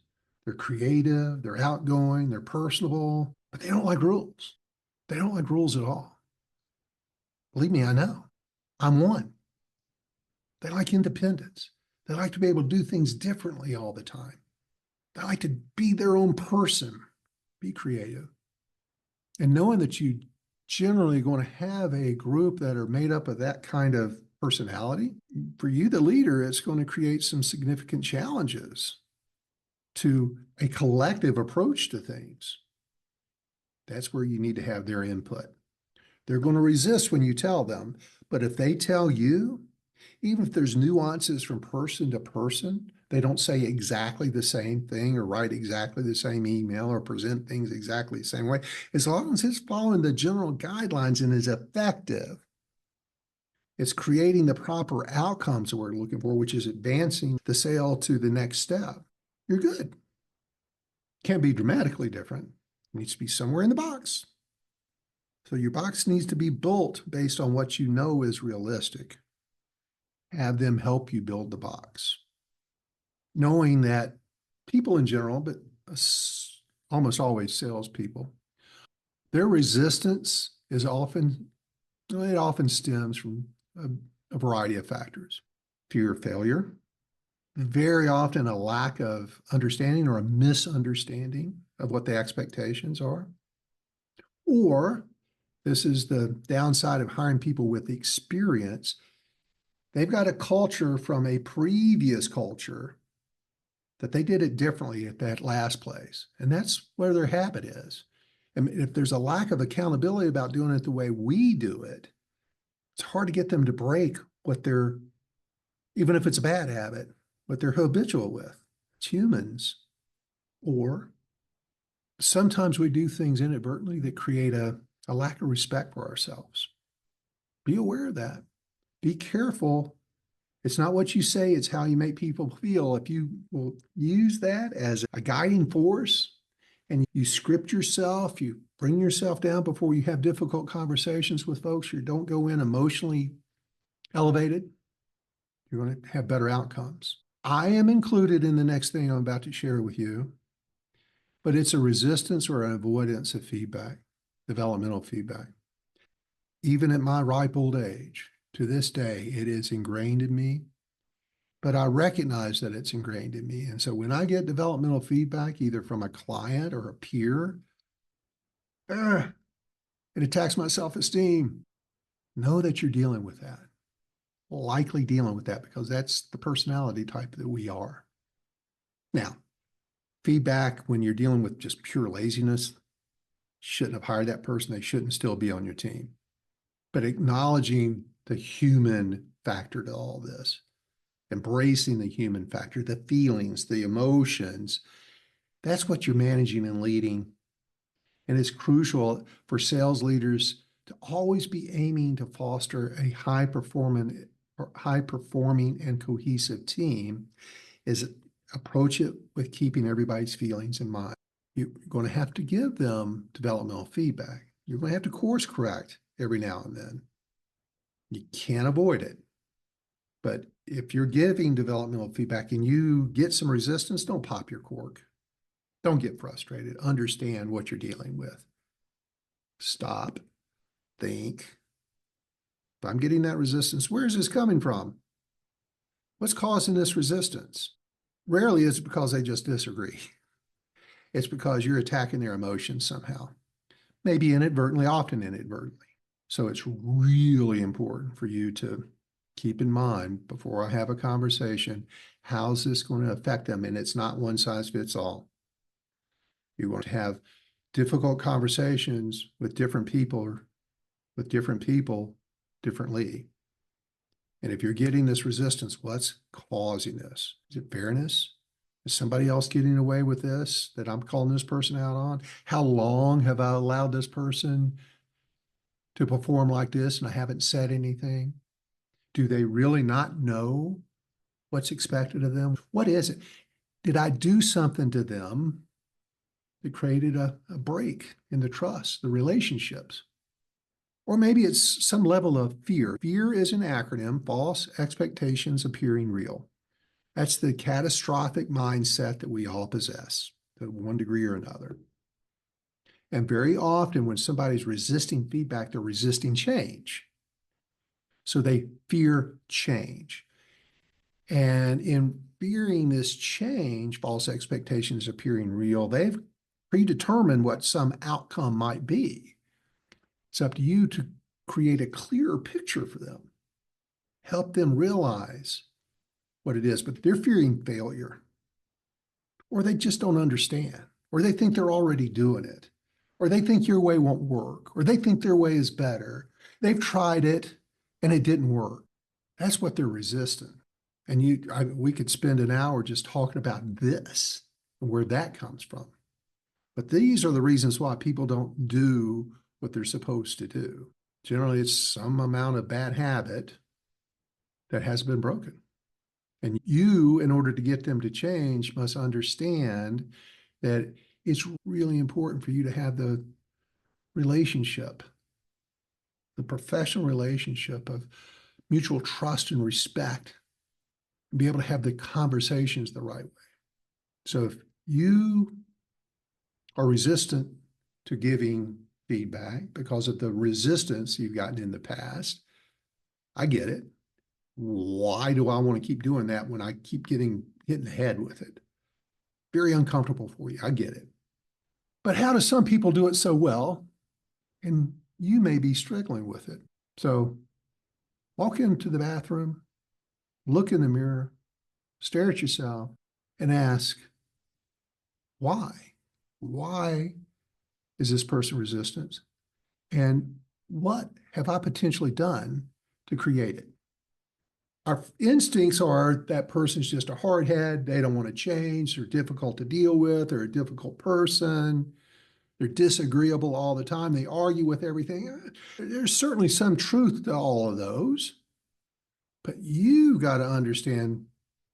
they're creative, they're outgoing, they're personable, but they don't like rules. They don't like rules at all. Believe me, I know. I'm one. They like independence. They like to be able to do things differently all the time. They like to be their own person, be creative. And knowing that you generally going to have a group that are made up of that kind of personality, for you, the leader, it's going to create some significant challenges to a collective approach to things. That's where you need to have their input. They're going to resist when you tell them, but if they tell you, even if there's nuances from person to person, they don't say exactly the same thing or write exactly the same email or present things exactly the same way. As long as it's following the general guidelines and is effective, it's creating the proper outcomes that we're looking for, which is advancing the sale to the next step. You're good. Can't be dramatically different. It needs to be somewhere in the box. So your box needs to be built based on what you know is realistic. Have them help you build the box. Knowing that people in general, but almost always salespeople, their resistance is often stems from a variety of factors. Fear of failure, very often a lack of understanding or a misunderstanding of what the expectations are. Or this is the downside of hiring people with experience. They've got a culture from a previous culture that they did it differently at that last place. And that's where their habit is. And if there's a lack of accountability about doing it the way we do it, it's hard to get them to break what they're, even if it's a bad habit, what they're habitual with. It's humans. Or sometimes we do things inadvertently that create a lack of respect for ourselves. Be aware of that. Be careful. It's not what you say, it's how you make people feel. If you will use that as a guiding force and you script yourself, you bring yourself down before you have difficult conversations with folks, you don't go in emotionally elevated, you're going to have better outcomes. I am included in the next thing I'm about to share with you, but it's a resistance or an avoidance of feedback, developmental feedback. Even at my ripe old age, to this day, it is ingrained in me, but I recognize that it's ingrained in me. And so when I get developmental feedback, either from a client or a peer, it attacks my self-esteem. Know that you're dealing with that, likely dealing with that, because that's the personality type that we are. Now, feedback when you're dealing with just pure laziness, shouldn't have hired that person. They shouldn't still be on your team. But acknowledging the human factor to all this, embracing the human factor, the feelings, the emotions, that's what you're managing and leading. And it's crucial for sales leaders to always be aiming to foster a high-performing and cohesive team, is approach it with keeping everybody's feelings in mind. You're going to have to give them developmental feedback. You're going to have to course correct every now and then. You can't avoid it. But if you're giving developmental feedback and you get some resistance, don't pop your cork. Don't get frustrated. Understand what you're dealing with. Stop. think, if I'm getting that resistance, where is this coming from? What's causing this resistance? Rarely is it because they just disagree. It's because you're attacking their emotions somehow, maybe inadvertently, often inadvertently. So it's really important for you to keep in mind before I have a conversation, how's this going to affect them? And it's not one size fits all. You want to have difficult conversations with different people, differently. And if you're getting this resistance, what's causing this? Is it fairness? Is somebody else getting away with this that I'm calling this person out on? How long have I allowed this person to perform like this and I haven't said anything? Do they really not know what's expected of them? What is it? Did I do something to them that created a break in the trust, the relationships? Or maybe it's some level of fear. Fear is an acronym, false expectations appearing real. That's the catastrophic mindset that we all possess to one degree or another. And very often when somebody's resisting feedback, they're resisting change. So they fear change. And in fearing this change, false expectations appearing real, they've predetermined what some outcome might be. It's up to you to create a clearer picture for them, help them realize what it is, but they're fearing failure, or they just don't understand, or they think they're already doing it, or they think your way won't work, or they think their way is better. They've tried it and it didn't work. That's what they're resisting. And we could spend an hour just talking about this and where that comes from. But these are the reasons why people don't do what they're supposed to do. Generally, it's some amount of bad habit that has been broken. And you, in order to get them to change, must understand that it's really important for you to have the relationship, the professional relationship of mutual trust and respect, and be able to have the conversations the right way. So if you are resistant to giving feedback because of the resistance you've gotten in the past, I get it. Why do I want to keep doing that when I keep getting hit in the head with it? Very uncomfortable for you. I get it. But how do some people do it so well? And you may be struggling with it. So walk into the bathroom, look in the mirror, stare at yourself, and ask, why? Why is this person resistant? And what have I potentially done to create it? Our instincts are that person's just a hardhead. They don't want to change. They're difficult to deal with. They're a difficult person. They're disagreeable all the time. They argue with everything. There's certainly some truth to all of those. But you got to understand,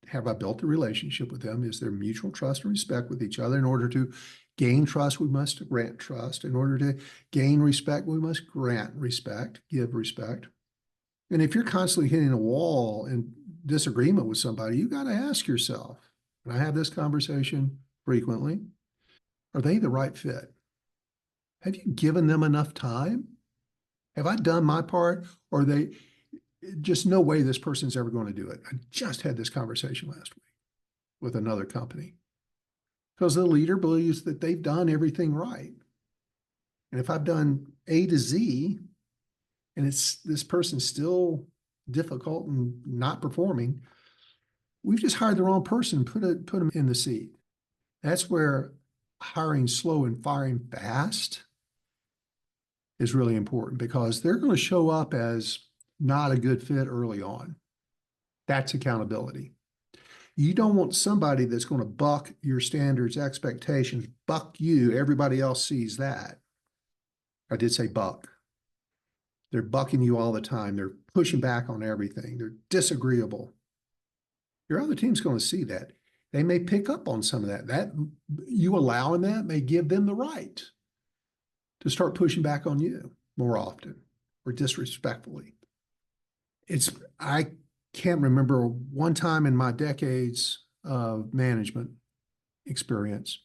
have I built a relationship with them? Is there mutual trust and respect with each other? In order to gain trust, we must grant trust. In order to gain respect, we must grant respect, give respect. And if you're constantly hitting a wall in disagreement with somebody, you got to ask yourself, and I have this conversation frequently, are they the right fit? Have you given them enough time? Have I done my part? Or are they just no way this person's ever going to do it? I just had this conversation last week with another company because the leader believes that they've done everything right. And if I've done A to Z and it's this person's still difficult and not performing, we've just hired the wrong person, put them in the seat. That's where hiring slow and firing fast is really important because they're going to show up as not a good fit early on. That's accountability. You don't want somebody that's going to buck your standards, expectations, buck you. Everybody else sees that. I did say buck. They're bucking you all the time. They're pushing back on everything. They're disagreeable. Your other team's going to see that. They may pick up on some of that. That you allowing that may give them the right to start pushing back on you more often or disrespectfully. I can't remember one time in my decades of management experience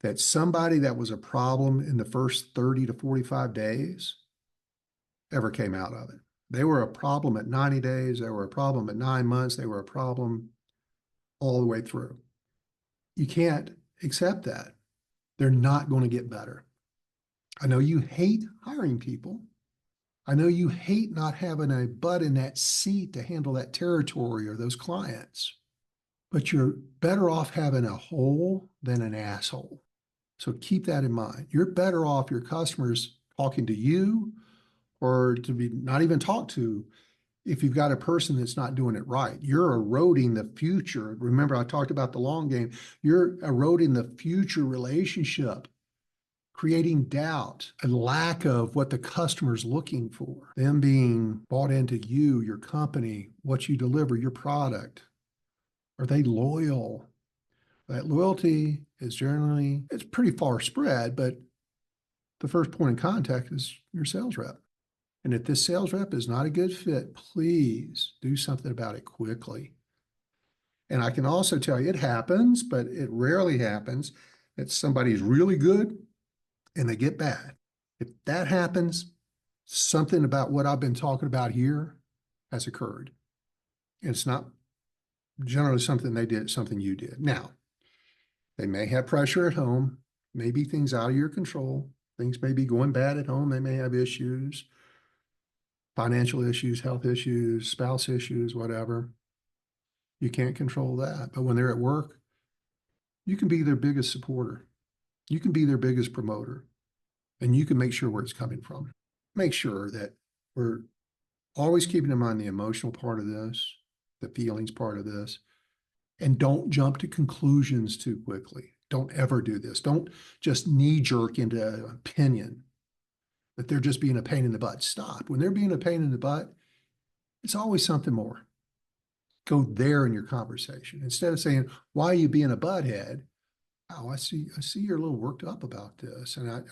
that somebody that was a problem in the first 30 to 45 days ever came out of it. They were a problem at 90 days. They were a problem at 9 months. They were a problem all the way through. You can't accept that. They're not going to get better. I know you hate hiring people. I know you hate not having a butt in that seat to handle that territory or those clients, but you're better off having a hole than an asshole. So keep that in mind. You're better off your customers talking to you or to be not even talked to if you've got a person that's not doing it right. You're eroding the future. Remember, I talked about the long game. You're eroding the future relationship, creating doubt, a lack of what the customer's looking for, them being bought into you, your company, what you deliver, your product. Are they loyal? That loyalty is generally, it's pretty far spread, but the first point of contact is your sales rep. And if this sales rep is not a good fit, please do something about it quickly. And I can also tell you it happens, but it rarely happens that somebody's really good and they get bad. If that happens, something about what I've been talking about here has occurred. And it's not generally something they did, something you did. Now, they may have pressure at home, maybe things out of your control. Things may be going bad at home. They may have issues, financial issues, health issues, spouse issues, whatever. You can't control that. But when they're at work, you can be their biggest supporter. You can be their biggest promoter, and you can make sure where it's coming from. Make sure that we're always keeping in mind the emotional part of this, the feelings part of this, and don't jump to conclusions too quickly. Don't ever do this. Don't just knee jerk into an opinion that they're just being a pain in the butt. Stop. When they're being a pain in the butt, it's always something more. Go there in your conversation. Instead of saying, why are you being a butthead? Oh, I see you're a little worked up about this. And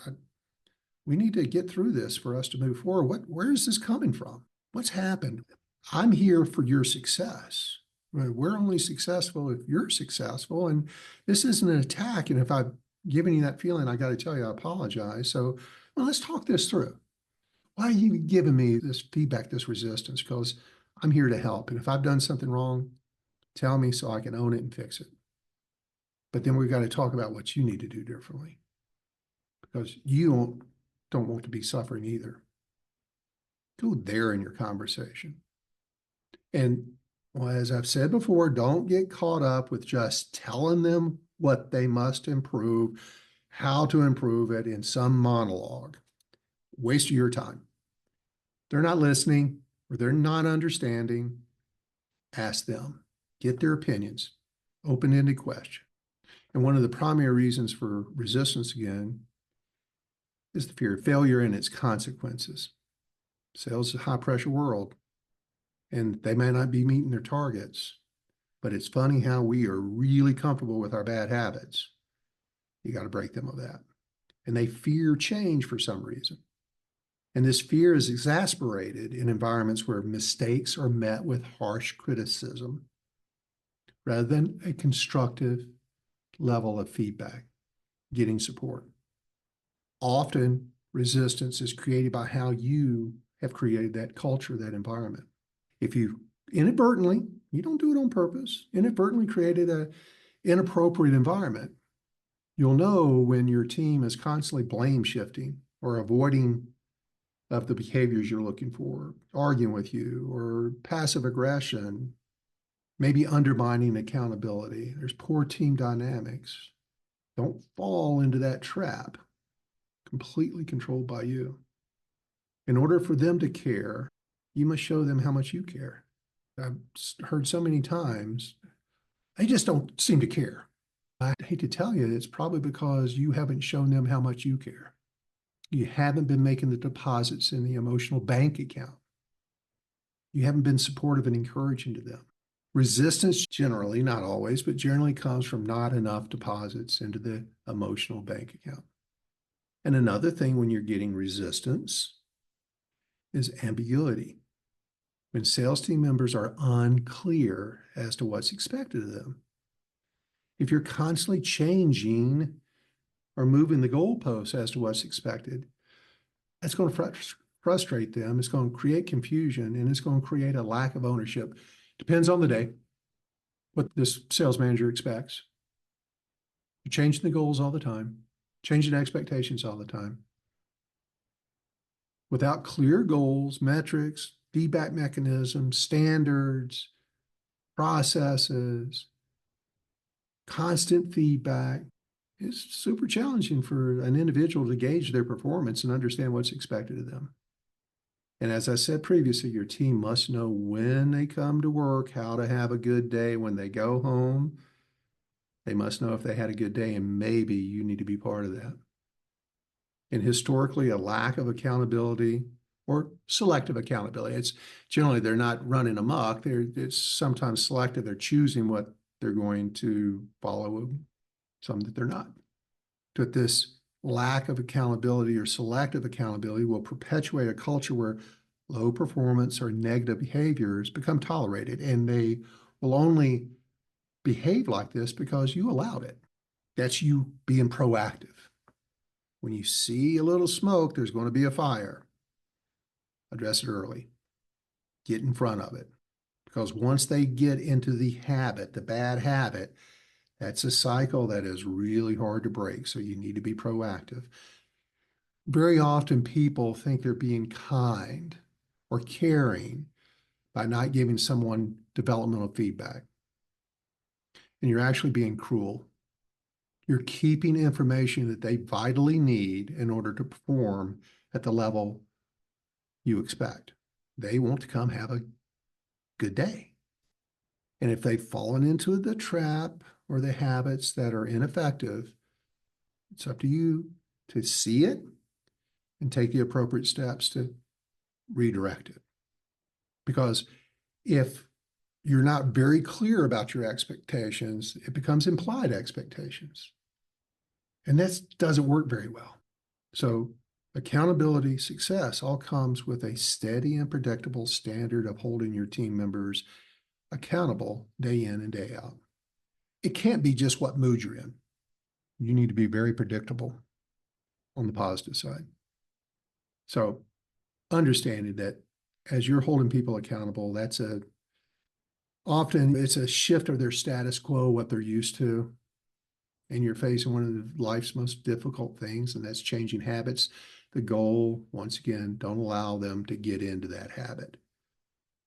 we need to get through this for us to move forward. Where is this coming from? What's happened? I'm here for your success. We're only successful if you're successful. And this isn't an attack. And if I've given you that feeling, I got to tell you, I apologize. So well, let's talk this through. Why are you giving me this feedback, this resistance? Because I'm here to help. And if I've done something wrong, tell me so I can own it and fix it. But then we've got to talk about what you need to do differently, because you don't want to be suffering either. Go there in your conversation. And well, as I've said before, don't get caught up with just telling them what they must improve, how to improve it in some monologue. Waste of your time. They're not listening or they're not understanding. Ask them. Get their opinions. Open-ended question. And one of the primary reasons for resistance, again, is the fear of failure and its consequences. Sales is a high-pressure world, and they may not be meeting their targets, but it's funny how we are really comfortable with our bad habits. You got to break them of that. And they fear change for some reason. And this fear is exasperated in environments where mistakes are met with harsh criticism rather than a constructive level of feedback, getting support. Often, resistance is created by how you have created that culture, that environment. If you inadvertently, you don't do it on purpose, inadvertently created an inappropriate environment, you'll know when your team is constantly blame shifting or avoiding of the behaviors you're looking for, arguing with you, or passive aggression, maybe undermining accountability. There's poor team dynamics. Don't fall into that trap, completely controlled by you. In order for them to care, you must show them how much you care. I've heard so many times, they just don't seem to care. I hate to tell you, it's probably because you haven't shown them how much you care. You haven't been making the deposits in the emotional bank account. You haven't been supportive and encouraging to them. Resistance generally, not always, but generally comes from not enough deposits into the emotional bank account. And another thing when you're getting resistance is ambiguity. When sales team members are unclear as to what's expected of them. If you're constantly changing or moving the goalposts as to what's expected, that's going to frustrate them. It's going to create confusion, and it's going to create a lack of ownership. Depends on the day, what this sales manager expects. You're changing the goals all the time, changing expectations all the time. Without clear goals, metrics, feedback mechanisms, standards, processes, constant feedback, it's super challenging for an individual to gauge their performance and understand what's expected of them. And as I said previously, your team must know when they come to work, how to have a good day when they go home. They must know if they had a good day, and maybe you need to be part of that. And historically, a lack of accountability or selective accountability. It's generally they're not running amok. It's sometimes selective. They're choosing what they're going to follow, some that they're not. But this lack of accountability or selective accountability will perpetuate a culture where low performance or negative behaviors become tolerated, and they will only behave like this because you allowed it. That's you being proactive. When you see a little smoke, there's going to be a fire. Address it early. Get in front of it. Because once they get into the habit, the bad habit, that's a cycle that is really hard to break. So you need to be proactive. Very often people think they're being kind or caring by not giving someone developmental feedback. And you're actually being cruel. You're keeping information that they vitally need in order to perform at the level you expect. They want to come have a good day. And if they've fallen into the trap or the habits that are ineffective, it's up to you to see it and take the appropriate steps to redirect it. Because if you're not very clear about your expectations, it becomes implied expectations. And that doesn't work very well. So accountability, success all comes with a steady and predictable standard of holding your team members accountable day in and day out. It can't be just what mood you're in. You need to be very predictable on the positive side. So understanding that as you're holding people accountable, often it's a shift of their status quo, what they're used to. And you're facing one of life's most difficult things, and that's changing habits. The goal, once again, don't allow them to get into that habit.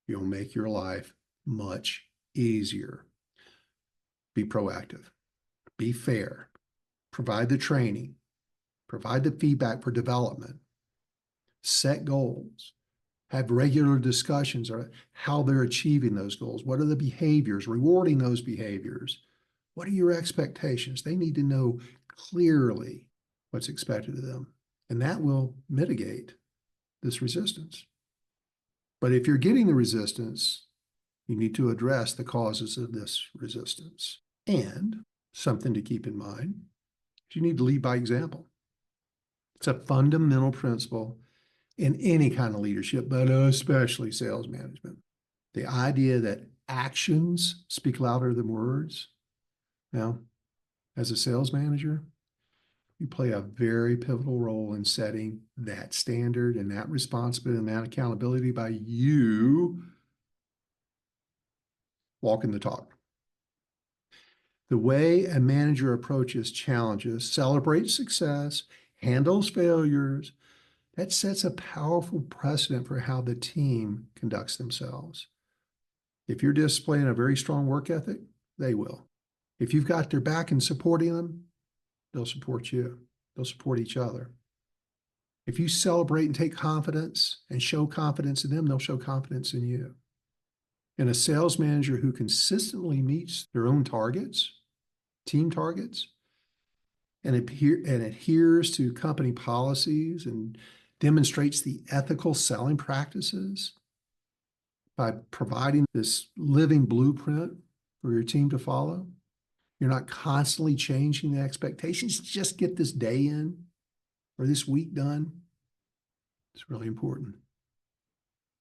You'll make your life much easier. Be proactive. Be fair. Provide the training. Provide the feedback for development. Set goals. Have regular discussions on how they're achieving those goals. What are the behaviors? Rewarding those behaviors. What are your expectations? They need to know clearly what's expected of them. And that will mitigate this resistance. But if you're getting the resistance, you need to address the causes of this resistance. And something to keep in mind is you need to lead by example. It's a fundamental principle in any kind of leadership, but especially sales management. The idea that actions speak louder than words. Now, as a sales manager, you play a very pivotal role in setting that standard and that responsibility and that accountability by you walking the talk. The way a manager approaches challenges, celebrates success, handles failures, that sets a powerful precedent for how the team conducts themselves. If you're displaying a very strong work ethic, they will. If you've got their back and supporting them, they'll support you. They'll support each other. If you celebrate and take confidence and show confidence in them, they'll show confidence in you. And a sales manager who consistently meets their own targets, team targets, and adheres to company policies and demonstrates the ethical selling practices by providing this living blueprint for your team to follow. You're not constantly changing the expectations. Just get this day in or this week done. It's really important.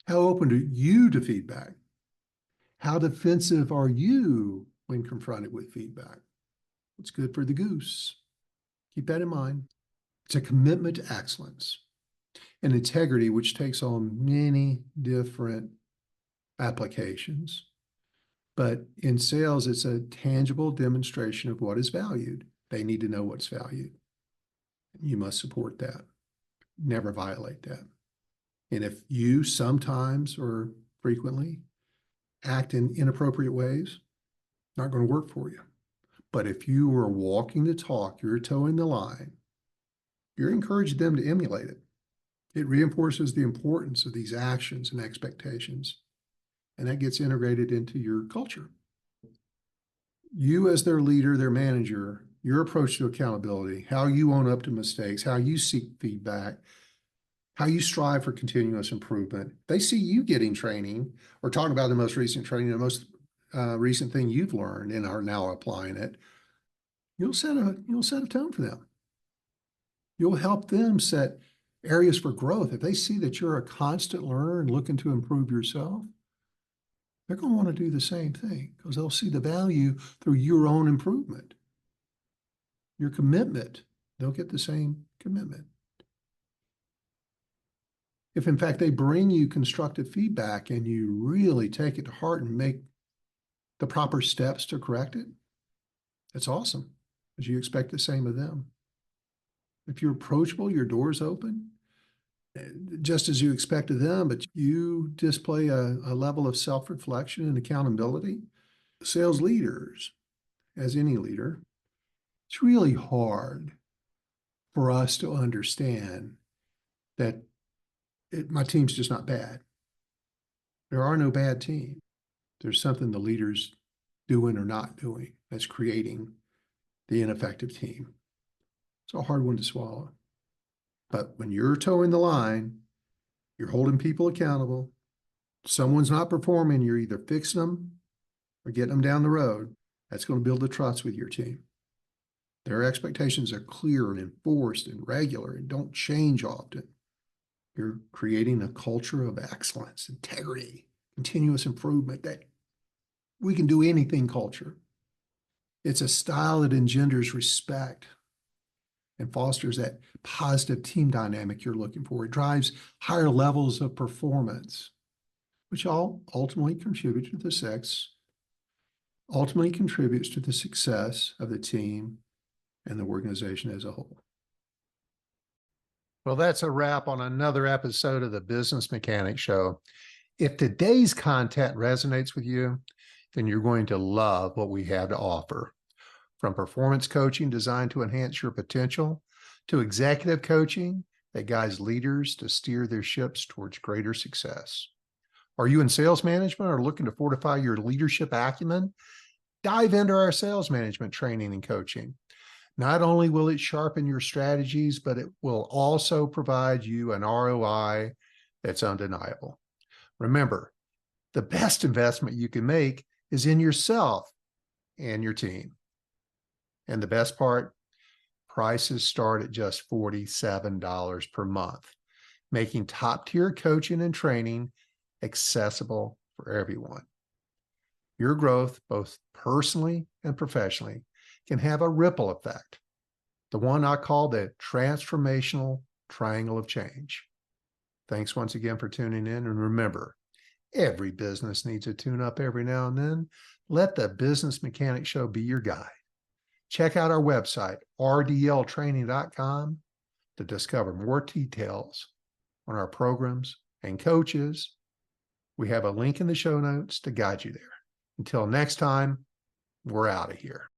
How open are you to feedback? How defensive are you when confronted with feedback? What's good for the goose? Keep that in mind. It's a commitment to excellence. and integrity, which takes on many different applications. But in sales, it's a tangible demonstration of what is valued. They need to know what's valued. You must support that. Never violate that. And if you sometimes or frequently act in inappropriate ways, not going to work for you. But if you are walking the talk, you're towing the line, you're encouraging them to emulate it. It reinforces the importance of these actions and expectations, and that gets integrated into your culture. You as their leader, their manager, your approach to accountability, how you own up to mistakes, how you seek feedback, how you strive for continuous improvement. They see you getting training or talking about the most recent training, the most recent thing you've learned and are now applying it. You'll set a tone for them. You'll help them set areas for growth. If they see that you're a constant learner and looking to improve yourself, they're going to want to do the same thing because they'll see the value through your own improvement. Your commitment, they'll get the same commitment. If in fact they bring you constructive feedback and you really take it to heart and make the proper steps to correct it, that's awesome because you expect the same of them. If you're approachable, your door's open, just as you expect of them, but you display a level of self-reflection and accountability. Sales leaders, as any leader, it's really hard for us to understand that my team's just not bad. There are no bad teams. There's something the leader's doing or not doing that's creating the ineffective team. It's a hard one to swallow. But when you're towing the line, you're holding people accountable. Someone's not performing, you're either fixing them or getting them down the road. That's going to build the trust with your team. Their expectations are clear and enforced and regular and don't change often. You're creating a culture of excellence, integrity, continuous improvement, that we can do anything culture. It's a style that engenders respect and fosters that positive team dynamic you're looking for. It drives higher levels of performance, which all ultimately contributes to the success of the team and the organization as a whole. Well, that's a wrap on another episode of the Business Mechanic Show. If today's content resonates with you, then you're going to love what we have to offer. From performance coaching designed to enhance your potential, to executive coaching that guides leaders to steer their ships towards greater success. Are you in sales management or looking to fortify your leadership acumen? Dive into our sales management training and coaching. Not only will it sharpen your strategies, but it will also provide you an ROI that's undeniable. Remember, the best investment you can make is in yourself and your team. And the best part, prices start at just $47 per month, making top-tier coaching and training accessible for everyone. Your growth, both personally and professionally, can have a ripple effect, the one I call the transformational triangle of change. Thanks once again for tuning in, and remember, every business needs a tune-up every now and then. Let the Business Mechanic Show be your guide. Check out our website, rdltraining.com, to discover more details on our programs and coaches. We have a link in the show notes to guide you there. Until next time, we're out of here.